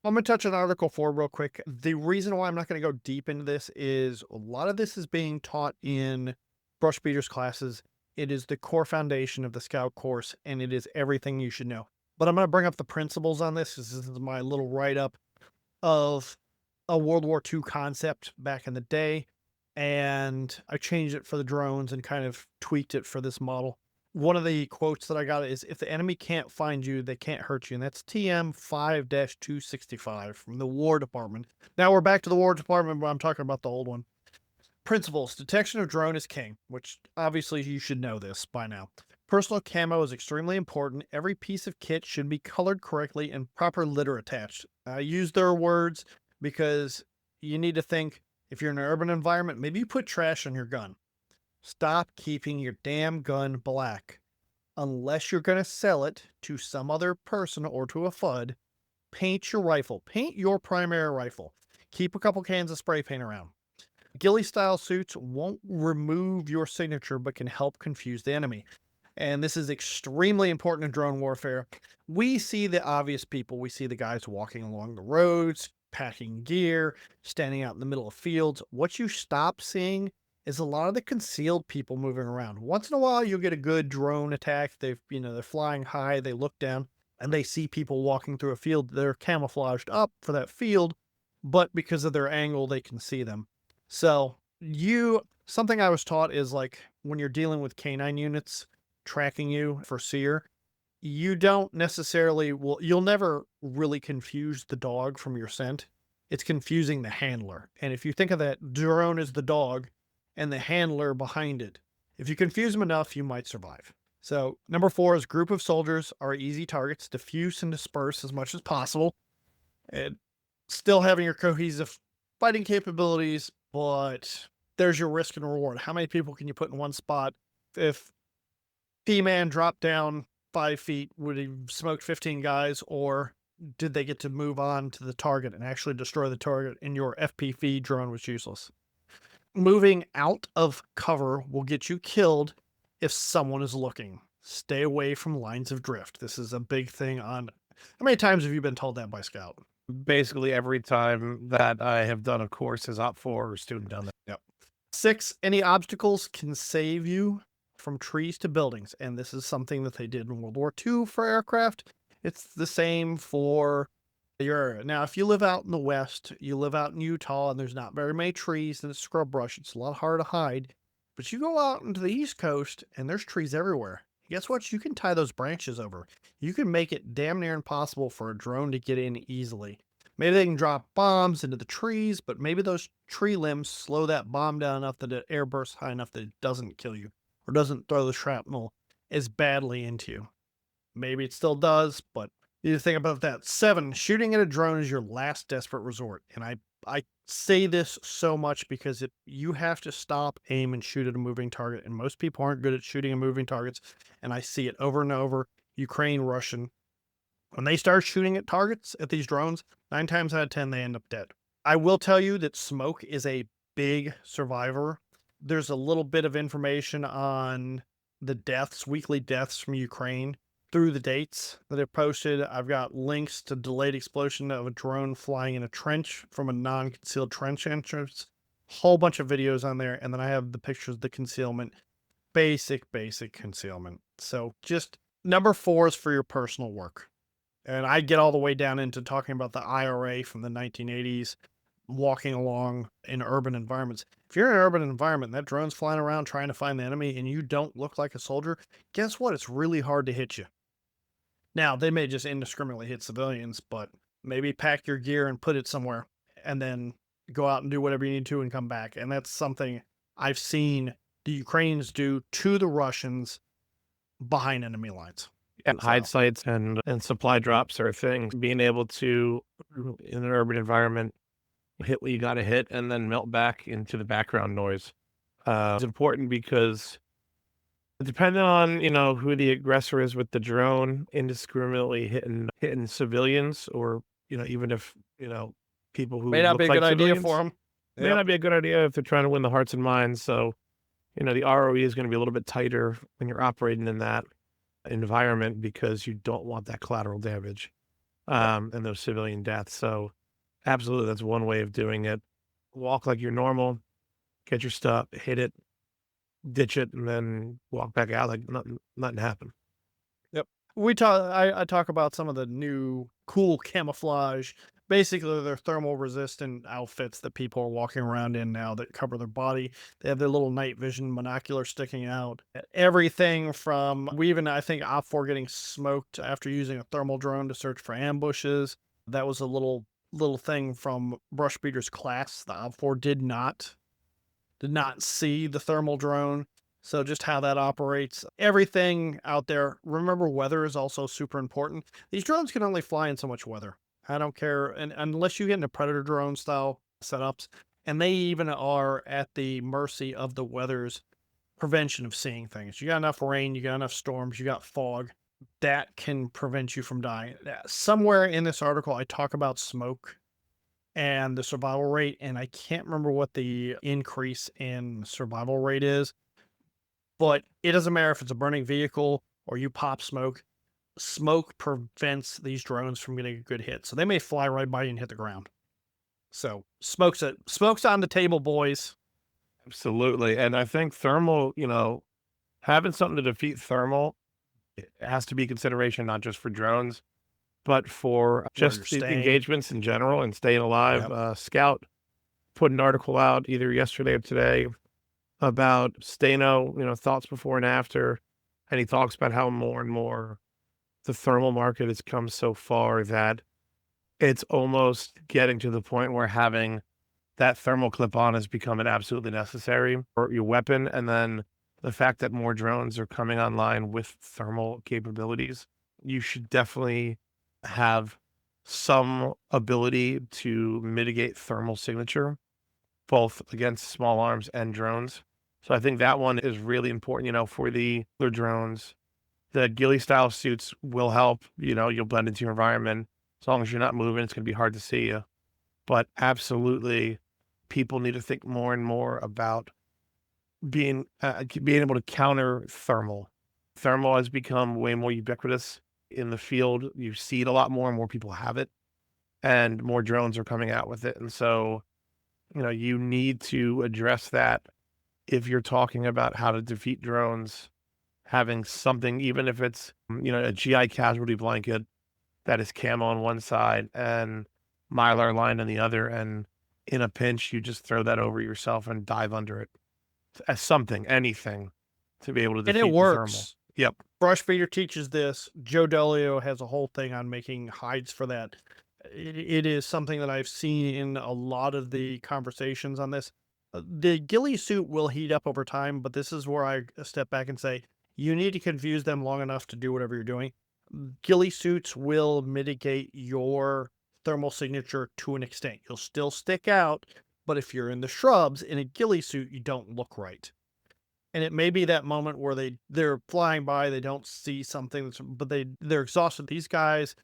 S1: I'm gonna touch on Article 4 real quick. The reason why I'm not gonna go deep into this is a lot of this is being taught in brush beaters classes. It is the core foundation of the scout course, and it is everything you should know. But I'm gonna bring up the principles on this 'cause this is my little write-up of a World War II concept back in the day, and I changed it for the drones and kind of tweaked it for this model. One of the quotes that I got is, "If the enemy can't find you, they can't hurt you." And that's TM 5-265 from the War Department. Now we're back to the War Department, but I'm talking about the old one. Principles. Detection of drone is king, which obviously you should know this by now. Personal camo is extremely important. Every piece of kit should be colored correctly and proper litter attached. I use their words because you need to think, if you're in an urban environment, maybe you put trash on your gun. Stop keeping your damn gun black. Unless you're going to sell it to some other person or to a FUD, paint your rifle. Paint your primary rifle. Keep a couple cans of spray paint around. Ghillie style suits won't remove your signature, but can help confuse the enemy. And this is extremely important in drone warfare. We see the obvious people. We see the guys walking along the roads, packing gear, standing out in the middle of fields. What you stop seeing is a lot of the concealed people moving around. Once in a while, you'll get a good drone attack. They're flying high, they look down, and they see people walking through a field. They're camouflaged up for that field, but because of their angle, they can see them. So something I was taught is like when you're dealing with canine units tracking you for seer, you don't necessarily you'll never really confuse the dog from your scent. It's confusing the handler. And if you think of that drone as the dog and the handler behind it, if you confuse them enough, you might survive. So number 4 is group of soldiers are easy targets. Diffuse and disperse as much as possible. And still having your cohesive fighting capabilities, but there's your risk and reward. How many people can you put in one spot? If P-Man dropped down 5 feet, would he smoke 15 guys, or did they get to move on to the target and actually destroy the target and your FPV drone was useless? Moving out of cover will get you killed if someone is looking. Stay away from lines of drift. This is a big thing on... How many times have you been told that by Scout?
S2: Basically, every time that I have done a course as Op 4 or student done that.
S1: Yep. 6, any obstacles can save you from trees to buildings. And this is something that they did in World War II for aircraft. It's the same for your area. Now, if you live out in the West, you live out in Utah, and there's not very many trees and it's scrub brush, it's a lot harder to hide. But you go out into the East Coast and there's trees everywhere. Guess what? You can tie those branches over. You can make it damn near impossible for a drone to get in easily. Maybe they can drop bombs into the trees, but maybe those tree limbs slow that bomb down enough that it air bursts high enough that it doesn't kill you or doesn't throw the shrapnel as badly into you. Maybe it still does, but you think about that. 7, shooting at a drone is your last desperate resort. And I say this so much because you have to stop, aim, and shoot at a moving target. And most people aren't good at shooting at moving targets. And I see it over and over. Ukraine, Russian. When they start shooting at targets, at these drones, 9 times out of 10, they end up dead. I will tell you that smoke is a big survivor. There's a little bit of information on the deaths, weekly deaths from Ukraine through the dates that I've posted. I've got links to delayed explosion of a drone flying in a trench from a non-concealed trench entrance. Whole bunch of videos on there. And then I have the pictures of the concealment. Basic concealment. So just number 4 is for your personal work. And I get all the way down into talking about the IRA from the 1980s, walking along in urban environments. If you're in an urban environment, that drone's flying around trying to find the enemy and you don't look like a soldier, guess what? It's really hard to hit you. Now, they may just indiscriminately hit civilians, but maybe pack your gear and put it somewhere and then go out and do whatever you need to and come back. And that's something I've seen the Ukrainians do to the Russians behind enemy lines.
S2: And hide sites and supply drops are a thing. Being able to, in an urban environment, hit what you got to hit and then melt back into the background noise. It's important because depending on, who the aggressor is with the drone, indiscriminately hitting civilians or, even if, people who
S1: may not
S2: look
S1: be a
S2: like
S1: good idea
S2: civilians,
S1: for them.
S2: may not be a good idea if they're trying to win the hearts and minds. So, the ROE is going to be a little bit tighter when you're operating in that environment because you don't want that collateral damage and those civilian deaths. So absolutely, that's one way of doing it. Walk like you're normal, get your stuff, hit it, ditch it, and then walk back out like nothing happened.
S1: Yep. I talk about some of the new cool camouflage. Basically, they're thermal resistant outfits that people are walking around in now that cover their body. They have their little night vision monocular sticking out. Everything from, I think, Op 4 getting smoked after using a thermal drone to search for ambushes. That was a little thing from Brush Beater's class. The Op 4 did not see the thermal drone. So just how that operates, everything out there. Remember, weather is also super important. These drones can only fly in so much weather. I don't care. And unless you get into Predator drone style setups, and they even are at the mercy of the weather's prevention of seeing things. You got enough rain, you got enough storms, you got fog that can prevent you from dying. Somewhere in this article, I talk about smoke and the survival rate, and I can't remember what the increase in survival rate is, but it doesn't matter if it's a burning vehicle or you pop smoke. Smoke prevents these drones from getting a good hit, so they may fly right by you and hit the ground. So smoke's on the table, boys.
S2: Absolutely. And I think thermal, having something to defeat thermal, it has to be consideration not just for drones, but for
S1: Where you're
S2: just
S1: staying.
S2: engagements in general and staying alive.
S1: Yep.
S2: Scout put an article out either yesterday or today about Stano, thoughts before and after. And he talks about how more and more the thermal market has come so far that it's almost getting to the point where having that thermal clip on is becoming absolutely necessary for your weapon. And then the fact that more drones are coming online with thermal capabilities, you should definitely have some ability to mitigate thermal signature, both against small arms and drones. So I think that one is really important, for the other drones. The ghillie style suits will help, you'll blend into your environment. As long as you're not moving, it's going to be hard to see you. But absolutely, people need to think more and more about being able to counter thermal. Thermal has become way more ubiquitous in the field. You see it a lot more, and more people have it, and more drones are coming out with it. And so, you need to address that if you're talking about how to defeat drones. Having something, even if it's a GI casualty blanket that is camo on one side and Mylar lined on the other, and in a pinch, you just throw that over yourself and dive under it as something, anything to be able to
S1: And it
S2: defeat the thermal.
S1: works.
S2: Yep.
S1: Brushbeater teaches this. Joe Delio has a whole thing on making hides for that. It is something that I've seen in a lot of the conversations on this. The ghillie suit will heat up over time, but this is where I step back and say you need to confuse them long enough to do whatever you're doing. Ghillie suits will mitigate your thermal signature to an extent. You'll still stick out, but if you're in the shrubs in a ghillie suit, you don't look right. And it may be that moment where they're flying by, they don't see something, but they're exhausted. These guys,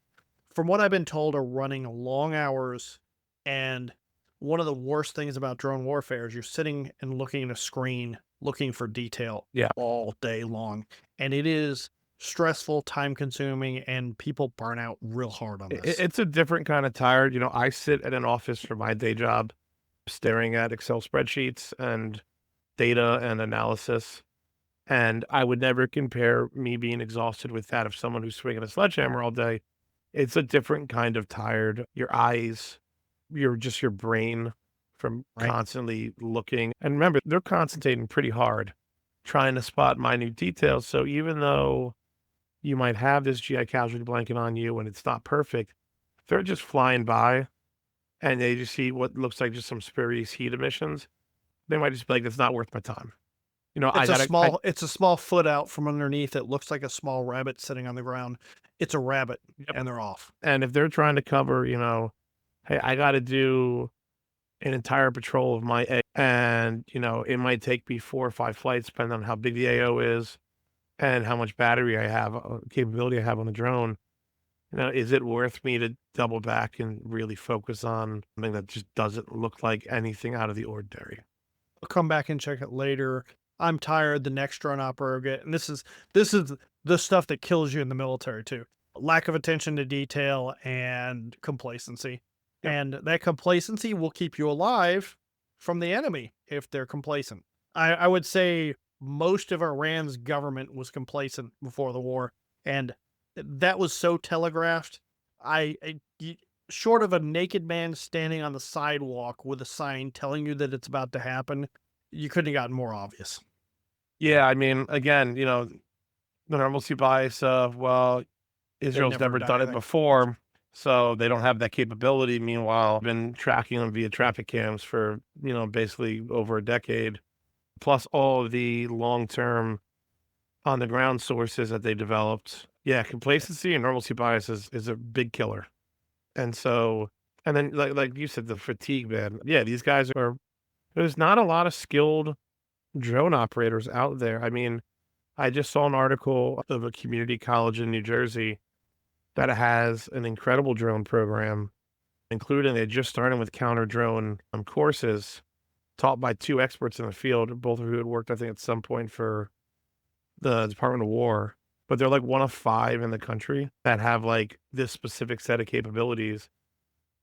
S1: from what I've been told, are running long hours. And one of the worst things about drone warfare is you're sitting and looking at a screen, looking for detail
S2: Yeah.
S1: all day long, and it is stressful, time consuming, and people burn out real hard on this.
S2: It's a different kind of tired. I sit at an office for my day job, staring at Excel spreadsheets and data and analysis. And I would never compare me being exhausted with that of someone who's swinging a sledgehammer all day. It's a different kind of tired. Your eyes, your brain from
S1: Right.
S2: constantly looking. And remember, they're concentrating pretty hard, trying to spot minute details. So even though you might have this GI casualty blanket on you and it's not perfect, they're just flying by and they just see what looks like just some spurious heat emissions. They might just be like, it's not worth my time.
S1: It's a small foot out from underneath. It looks like a small rabbit sitting on the ground. It's a rabbit,
S2: Yep.
S1: and they're off.
S2: And if they're trying to cover, hey, I got to do an entire patrol of my A, and, it might take me 4 or 5 flights, depending on how big the AO is and how much battery I have, capability I have on the drone. Is it worth me to double back and really focus on something that just doesn't look like anything out of the ordinary?
S1: I'll come back and check it later. I'm tired. The next drone operator get, and this is the stuff that kills you in the military too. Lack of attention to detail and complacency.
S2: Yep.
S1: And that complacency will keep you alive from the enemy if they're complacent. I would say most of Iran's government was complacent before the war, and that was so telegraphed. Short of a naked man standing on the sidewalk with a sign telling you that it's about to happen, you couldn't have gotten more obvious.
S2: Yeah, I mean, again, the normalcy bias of, well, Israel's
S1: never
S2: never
S1: done
S2: done it
S1: anything.
S2: before, so they don't have that capability. Meanwhile, I've been tracking them via traffic cams for, basically over a decade, plus all of the long-term on the ground sources that they developed. Yeah, complacency and normalcy bias is a big killer. And so, and then like you said, the fatigue, man. Yeah, these guys there's not a lot of skilled drone operators out there. I mean, I just saw an article of a community college in New Jersey that has an incredible drone program. including they just started with counter drone courses taught by two experts in the field, both of who had worked, I think, at some point for the Department of War. But they're like one of 5 in the country that have like this specific set of capabilities.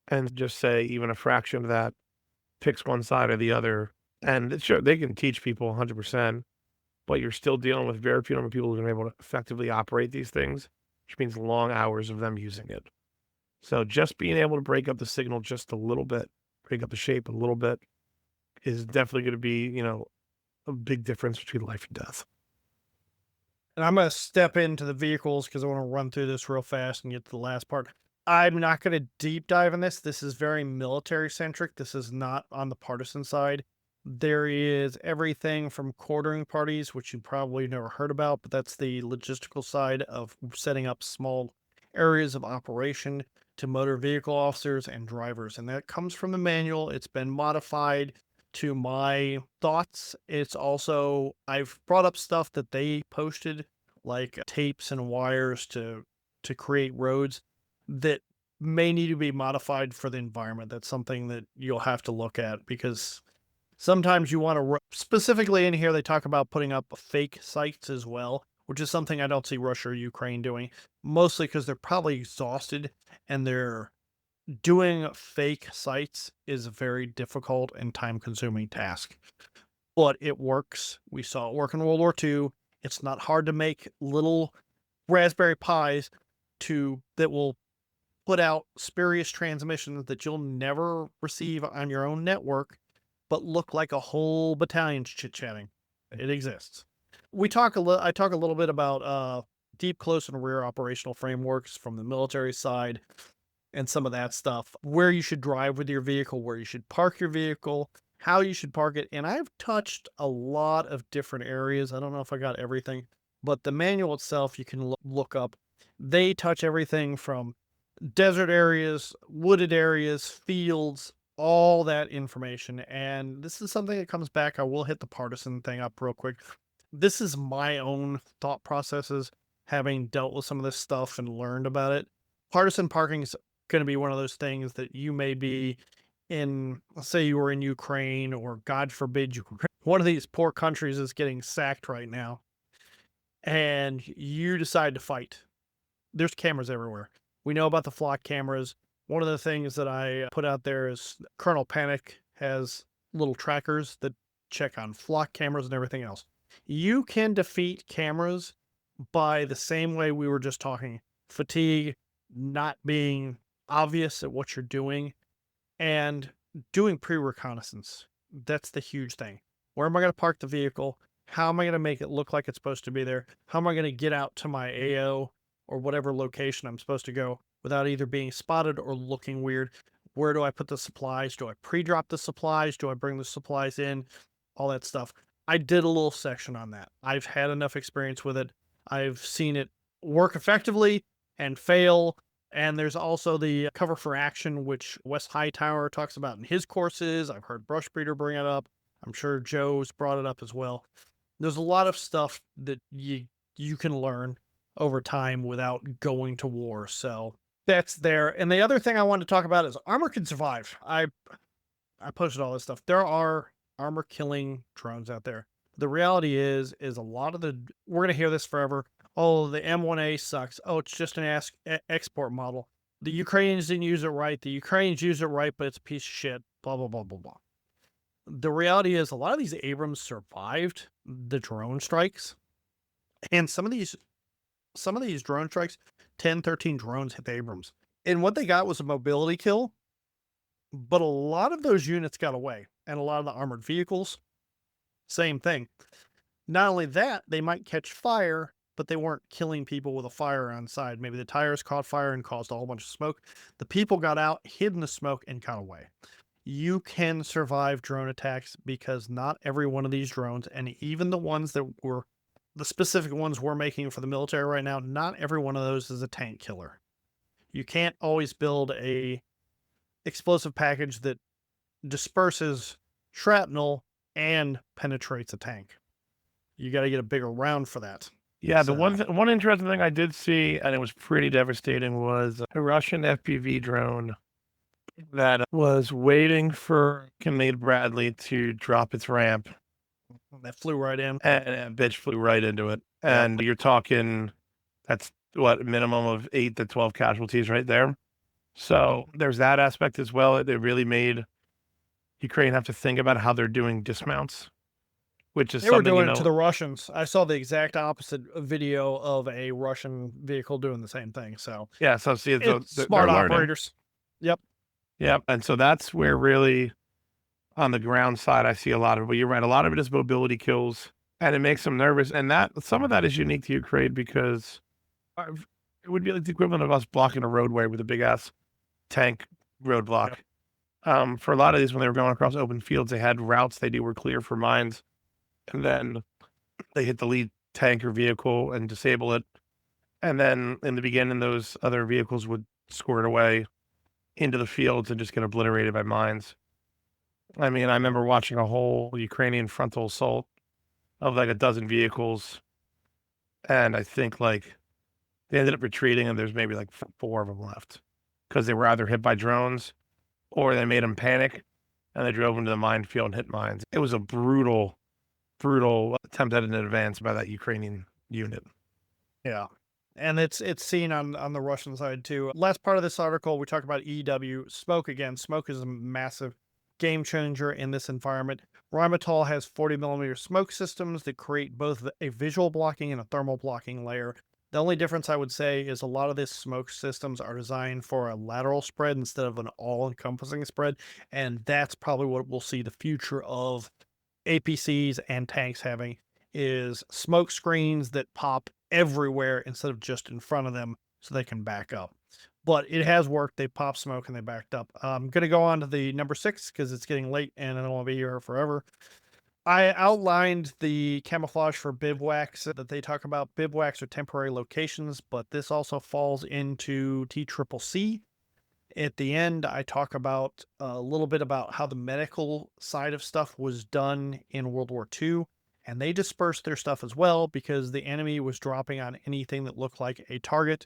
S2: And just say even a fraction of that picks one side or the other. And sure, they can teach people 100%, but you're still dealing with very few number of people who are able to effectively operate these things, which means long hours of them using it. So just being able to break up the signal just a little bit, break up the shape a little bit, is definitely going to be, a big difference between life and death.
S1: And I'm going to step into the vehicles because I want to run through this real fast and get to the last part. I'm not going to deep dive in this. This is very military centric. This is not on the partisan side. There is everything from quartering parties, which you probably never heard about, but that's the logistical side of setting up small areas of operation, to motor vehicle officers and drivers. And that comes from the manual. It's been modified to my thoughts. It's also, I've brought up stuff that they posted, like tapes and wires to create roads that may need to be modified for the environment. That's something that you'll have to look at, because sometimes you want to, specifically in here, they talk about putting up fake sites as well, which is something I don't see Russia or Ukraine doing, mostly because they're probably exhausted, and they're doing fake sites is a very difficult and time consuming task. But it works. We saw it work in World War II. It's not hard to make little Raspberry Pis that will put out spurious transmissions that you'll never receive on your own network, but look like a whole battalion's chit-chatting. It exists. I talk a little bit about deep, close, and rear operational frameworks from the military side and some of that stuff, where you should drive with your vehicle, where you should park your vehicle, how you should park it. And I've touched a lot of different areas. I don't know if I got everything, but the manual itself, you can look up. They touch everything from desert areas, wooded areas, fields, all that information. And this is something that comes back. I will hit the partisan thing up real quick. This is my own thought processes, having dealt with some of this stuff and learned about it. Partisan parking is going to be one of those things that you may be in, let's say you were in Ukraine, or God forbid, one of these poor countries is getting sacked right now, and you decide to fight. There's cameras everywhere. We know about the flock cameras. One of the things that I put out there is Colonel Panic has little trackers that check on flock cameras and everything else. You can defeat cameras by the same way we were just talking: fatigue, not being obvious at what you're doing, and doing pre-reconnaissance. That's the huge thing. Where am I going to park the vehicle? How am I going to make it look like it's supposed to be there? How am I going to get out to my AO or whatever location I'm supposed to go without either being spotted or looking weird? Where do I put the supplies? Do I pre-drop the supplies? Do I bring the supplies in? All that stuff. I did a little section on that. I've had enough experience with it. I've seen it work effectively and fail. And there's also the cover for action, which Wes Hightower talks about in his courses. I've heard Brushbreeder bring it up. I'm sure Joe's brought it up as well. There's a lot of stuff that you can learn over time without going to war. So that's there. And the other thing I wanted to talk about is armor can survive. I posted all this stuff. There are armor killing drones out there. The reality is a lot of we're going to hear this forever. Oh, the M1A sucks. Oh, it's just an export model. The Ukrainians didn't use it right. The Ukrainians used it right, but it's a piece of shit. Blah, blah, blah, blah, blah. The reality is a lot of these Abrams survived the drone strikes. And some of these drone strikes, 10, 13 drones hit the Abrams. And what they got was a mobility kill. But a lot of those units got away. And a lot of the armored vehicles, same thing. Not only that, they might catch fire, but they weren't killing people with a fire on side. Maybe the tires caught fire and caused a whole bunch of smoke. The people got out, hid in the smoke, and got away. You can survive drone attacks, because not every one of these drones, and even the ones that were the specific ones we're making for the military right now, not every one of those is a tank killer. You can't always build a explosive package that disperses shrapnel and penetrates a tank. You got to get a bigger round for that.
S2: Yeah, the one interesting thing I did see, and it was pretty devastating, was a Russian FPV drone that was waiting for Kinnaid Bradley to drop its ramp,
S1: That flew right in.
S2: and that bitch flew right into it.
S1: Yep.
S2: And you're talking, that's what, a minimum of 8 to 12 casualties right there. So there's that aspect as well. It really made Ukraine have to think about how they're doing dismounts, which is
S1: They were
S2: something,
S1: doing it to the Russians. I saw the exact opposite video of a Russian vehicle doing the same thing. So
S2: yeah. So see,
S1: it's
S2: they're
S1: smart
S2: learning.
S1: operators. Yep.
S2: Yep. And so that's where really on the ground side, I see a lot of it. But you're right. A lot of it is mobility kills, and it makes them nervous. And that some of that is unique to Ukraine because it would be like the equivalent of us blocking a roadway with a big ass tank roadblock.
S1: Yep.
S2: For a lot of these, when they were going across open fields, they had routes they knew were clear for mines, and then they hit the lead tank or vehicle and disable it. And then in the beginning, those other vehicles would squirt away into the fields and just get obliterated by mines. I mean, I remember watching a whole Ukrainian frontal assault of like a dozen vehicles, and I think like they ended up retreating, and there's maybe like 4 of them left because they were either hit by drones or they made them panic and they drove into the minefield and hit mines. It was a brutal, brutal attempt at an advance by that Ukrainian unit.
S1: Yeah. And it's seen on the Russian side too. Last part of this article, we talk about EW smoke again. Smoke is a massive game changer in this environment. Rheinmetall has 40mm smoke systems that create both a visual blocking and a thermal blocking layer. The only difference I would say is a lot of these smoke systems are designed for a lateral spread instead of an all-encompassing spread, and that's probably what we'll see the future of APCs and tanks having is smoke screens that pop everywhere instead of just in front of them so they can back up. But it has worked. They popped smoke and they backed up. I'm going to go on to the number 6 because it's getting late and I don't want to be here forever. I outlined the camouflage for bivouacs that they talk about. Bivouacs are temporary locations, but this also falls into TCCC. At the end, I talk about a little bit about how the medical side of stuff was done in World War II, and they dispersed their stuff as well because the enemy was dropping on anything that looked like a target.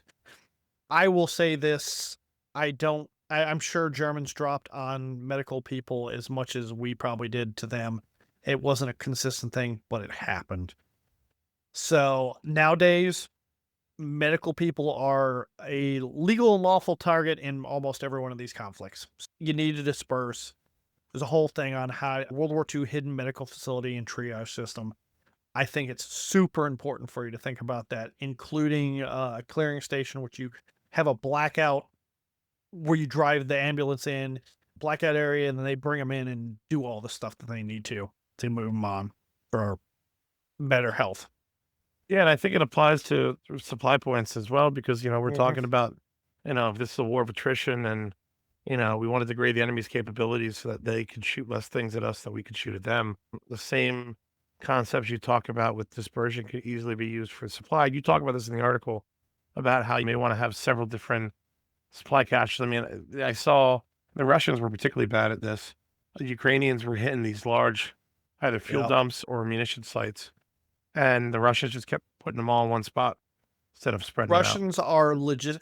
S1: I will say this, I'm sure Germans dropped on medical people as much as we probably did to them. It wasn't a consistent thing, but it happened. So nowadays, medical people are a legal and lawful target in almost every one of these conflicts. You need to disperse. There's a whole thing on how World War II hidden medical facility and triage system. I think it's super important for you to think about that, including a clearing station, which you have a blackout where you drive the ambulance in, blackout area, and then they bring them in and do all the stuff that they need to move them on for better health.
S2: Yeah, and I think it applies to supply points as well because, we're talking about, if this is a war of attrition and, we want to degrade the enemy's capabilities so that they could shoot less things at us than we could shoot at them. The same concepts you talk about with dispersion could easily be used for supply. You talk about this in the article about how you may want to have several different supply caches. I mean, I saw the Russians were particularly bad at this. The Ukrainians were hitting these large either fuel dumps or munition sites, and the Russians just kept putting them all in one spot instead of spreading
S1: Russians are legit.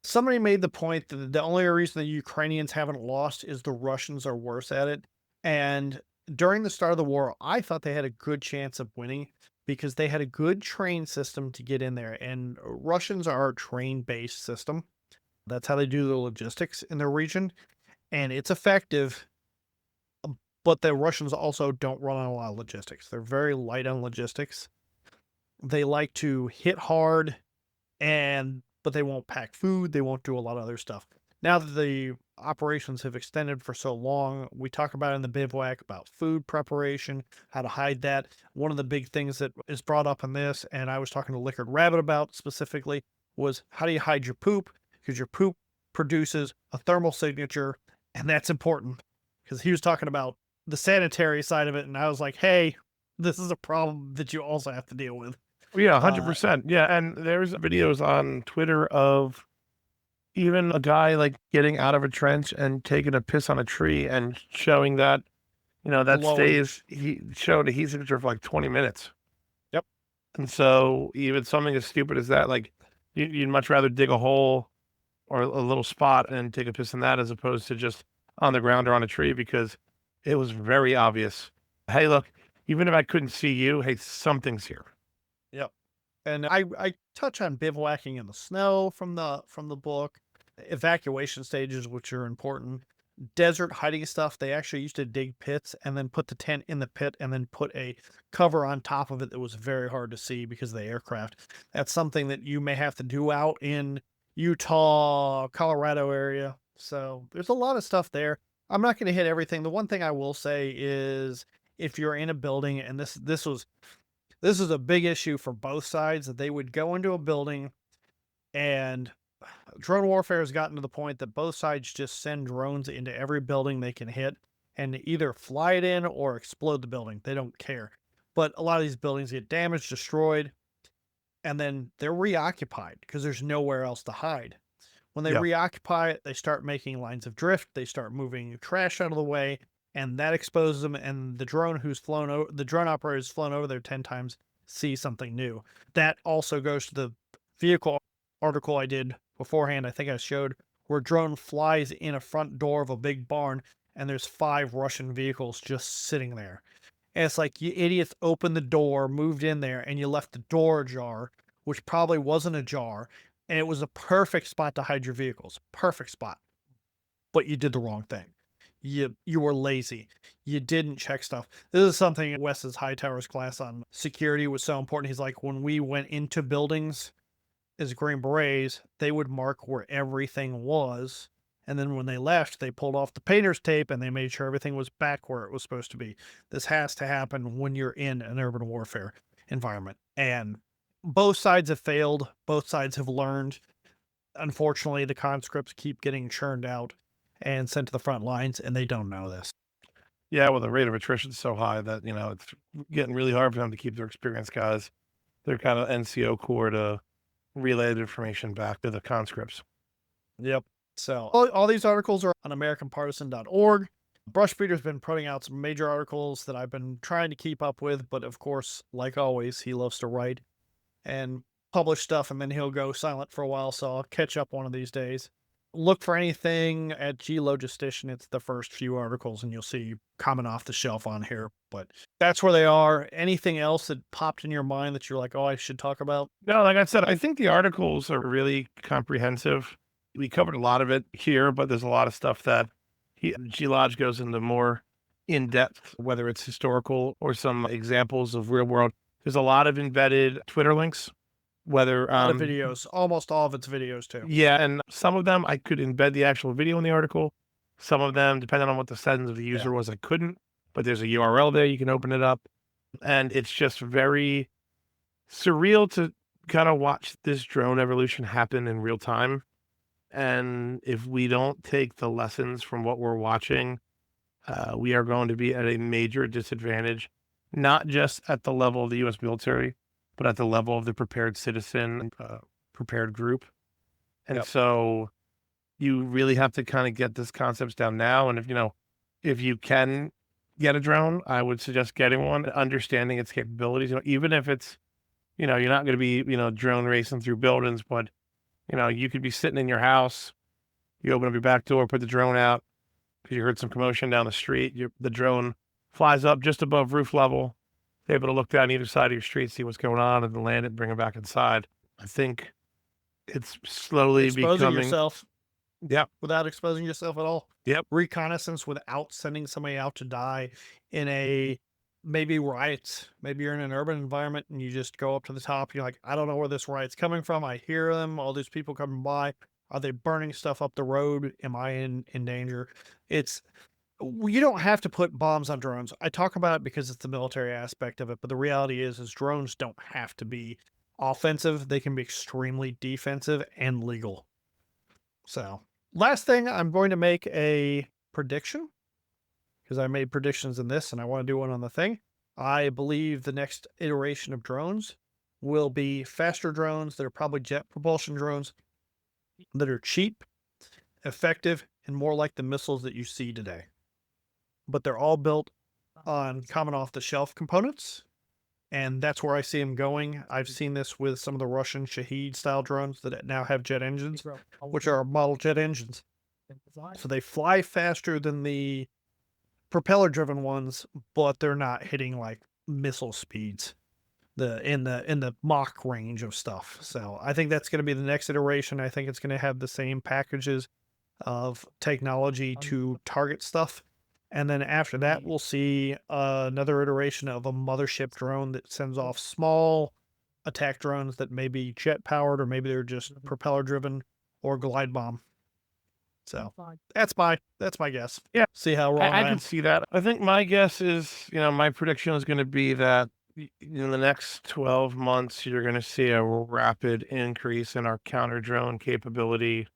S1: Somebody made the point that the only reason the Ukrainians haven't lost is the Russians are worse at it. And during the start of the war, I thought they had a good chance of winning because they had a good train system to get in there. And Russians are a train-based system. That's how they do the logistics in their region. And it's effective, but the Russians also don't run on a lot of logistics. They're very light on logistics. They like to hit hard, but they won't pack food. They won't do a lot of other stuff. Now that the operations have extended for so long, we talk about in the bivouac about food preparation, how to hide that. One of the big things that is brought up in this, and I was talking to Liquored Rabbit about specifically, was how do you hide your poop? Because your poop produces a thermal signature, and that's important. Because he was talking about the sanitary side of it, and I was like, hey, this is a problem that you also have to deal with.
S2: Yeah, 100%. Yeah, and there's videos on Twitter of even a guy like getting out of a trench and taking a piss on a tree and showing that, that stays. He showed a heat signature for like 20 minutes.
S1: Yep.
S2: And so even something as stupid as that, like you'd much rather dig a hole or a little spot and take a piss in that as opposed to just on the ground or on a tree because it was very obvious. Hey, look, even if I couldn't see you, hey, something's here.
S1: Yep. And I touch on bivouacking in the snow from the book, evacuation stages, which are important. Desert hiding stuff, they actually used to dig pits and then put the tent in the pit and then put a cover on top of it that was very hard to see because of the aircraft. That's something that you may have to do out in Utah, Colorado area. So there's a lot of stuff there. I'm not going to hit everything. The one thing I will say is if you're in a building, and this is a big issue for both sides, that they would go into a building and drone warfare has gotten to the point that both sides just send drones into every building they can hit and either fly it in or explode the building. They don't care. But a lot of these buildings get damaged, destroyed, and then they're reoccupied because there's nowhere else to hide. When they
S2: Yeah.
S1: reoccupy it, they start making lines of drift, they start moving trash out of the way, and that exposes them. And the drone the drone operator who's flown over there 10 times sees something new. That also goes to the vehicle article I did beforehand. I think I showed where drone flies in a front door of a big barn, and there's 5 Russian vehicles just sitting there. And it's like, you idiots opened the door, moved in there, and you left the door ajar, which probably wasn't ajar, and it was a perfect spot to hide your vehicles. Perfect spot. But you did the wrong thing. You were lazy. You didn't check stuff. This is something Wes's Hightowers class on security was so important. He's like, when we went into buildings as Green Berets, they would mark where everything was. And then when they left, they pulled off the painter's tape and they made sure everything was back where it was supposed to be. This has to happen when you're in an urban warfare environment. And both sides have failed. Both sides have learned. Unfortunately, the conscripts keep getting churned out and sent to the front lines, and they don't know this.
S2: Yeah, well, the rate of attrition is so high that, it's getting really hard for them to keep their experienced guys. They're kind of NCO core to relay the information back to the conscripts.
S1: Yep. So all these articles are on AmericanPartisan.org. Brushbeater's been putting out some major articles that I've been trying to keep up with, but of course, like always, he loves to write and publish stuff, and then he'll go silent for a while, so I'll catch up one of these days. Look for anything at G-Logistician. It's the first few articles, and you'll see coming off the shelf on here, but that's where they are. Anything else that popped in your mind that you're like, oh, I should talk about?
S2: No, like I said, I think the articles are really comprehensive. We covered a lot of it here, but there's a lot of stuff that G-Lodge goes into more in depth, whether it's historical or some examples of real world. There's a lot of embedded Twitter links, whether
S1: A lot of videos, almost all of its videos too.
S2: yeah, and some of them I could embed the actual video in the article. Some of them, depending on what the settings of the user was, I couldn't. But there's a URL there, you can open it up. And it's just very surreal to kind of watch this drone evolution happen in real time. And if we don't take the lessons from what we're watching, we are going to be at a major disadvantage, not just at the level of the U.S. military, but at the level of the prepared citizen, prepared group. And so you really have to kind of get this concepts down now. And if you can get a drone, I would suggest getting one, understanding its capabilities, even if it's, you're not going to be, drone racing through buildings, but, you could be sitting in your house, you open up your back door, put the drone out because you heard some commotion down the street. The drone flies up just above roof level, able to look down either side of your street, see what's going on, and then land it, bring it back inside. I think it's slowly
S1: Exposing
S2: becoming
S1: yourself without exposing yourself at all.
S2: Yep.
S1: Reconnaissance without sending somebody out to die in a maybe riots. Maybe you're in an urban environment and you just go up to the top. You're like, I don't know where this riot's coming from. I hear them. All these people coming by. Are they burning stuff up the road? Am I in danger? You don't have to put bombs on drones. I talk about it because it's the military aspect of it, but the reality is drones don't have to be offensive. They can be extremely defensive and legal. So, last thing, I'm going to make a prediction because I made predictions in this and I want to do one on the thing. I believe the next iteration of drones will be faster drones that are probably jet propulsion drones that are cheap, effective, and more like the missiles that you see today. But they're all built on common off-the-shelf components, and that's where I see them going. I've seen this with some of the Russian Shahed style drones that now have jet engines, which are model jet engines. So they fly faster than the propeller driven ones, but they're not hitting like missile speeds in the Mach range of stuff. So I think that's going to be the next iteration. I think it's going to have the same packages of technology to target stuff. And then after that, we'll see another iteration of a mothership drone that sends off small attack drones that may be jet powered or maybe they're just propeller driven or glide bomb. So that's my guess.
S2: Yeah.
S1: See how wrong
S2: I
S1: I
S2: can
S1: am.
S2: see that. I think my guess is, my prediction is going to be that in the next 12 months, you're going to see a rapid increase in our counter drone capability.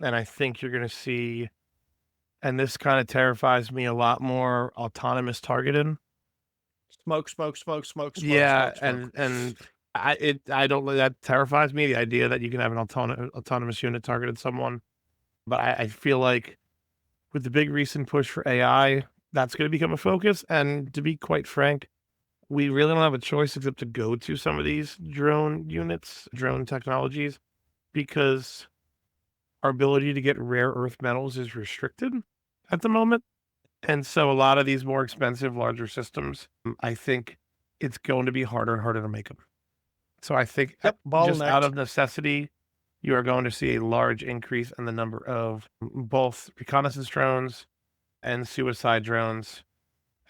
S2: And I think you're going to see, and this kind of terrifies me a lot more, autonomous targeting.
S1: Smoke, smoke, smoke, smoke, smoke,
S2: Yeah,
S1: smoke, smoke.
S2: and I don't that terrifies me, the idea that you can have an autonomous unit targeted someone. But I feel like with the big recent push for AI, that's going to become a focus. And to be quite frank, we really don't have a choice except to go to some of these drone units, drone technologies, because our ability to get rare earth metals is restricted at the moment. And so a lot of these more expensive, larger systems, I think it's going to be harder and harder to make them. So I think
S1: Yep,
S2: just out
S1: bottlenecked.
S2: of necessity, you are going to see a large increase in the number of both reconnaissance drones and suicide drones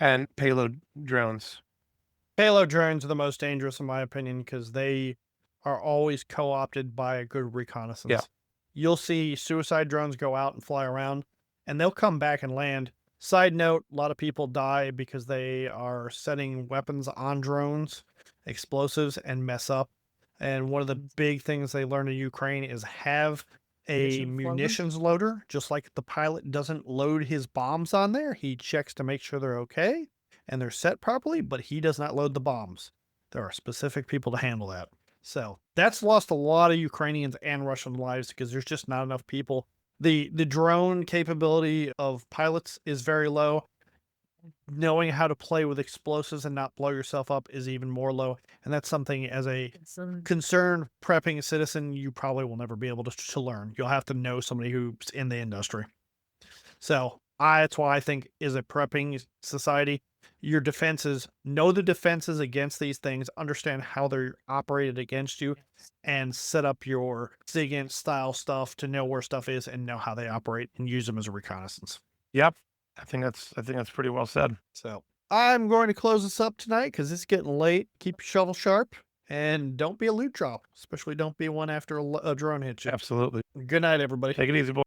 S2: and payload drones.
S1: Payload drones are the most dangerous in my opinion because they are always co-opted by a good reconnaissance. You'll see suicide drones go out and fly around and they'll come back and land. Side note, a lot of people die because they are setting weapons on drones, explosives, and mess up. And one of the big things they learned in Ukraine is have a munitions loader. Just like the pilot doesn't load his bombs on there, he checks to make sure they're okay and they're set properly, but he does not load the bombs. There are specific people to handle that. So that's lost a lot of Ukrainians and Russian lives because there's just not enough people. The drone capability of pilots is very low. Knowing how to play with explosives and not blow yourself up is even more low. And that's something as a concerned prepping citizen, you probably will never be able to learn. You'll have to know somebody who's in the industry. So that's why I think is a prepping society. Your defenses, know the defenses against these things, understand how they're operated against you, and set up your SIGINT style stuff to know where stuff is and know how they operate and use them as a reconnaissance.
S2: Yep. I think that's pretty well said.
S1: So I'm going to close this up tonight because it's getting late. Keep your shovel sharp and don't be a loot drop, especially don't be one after a drone hits you.
S2: Absolutely.
S1: Good night, everybody.
S2: Take it easy, boy.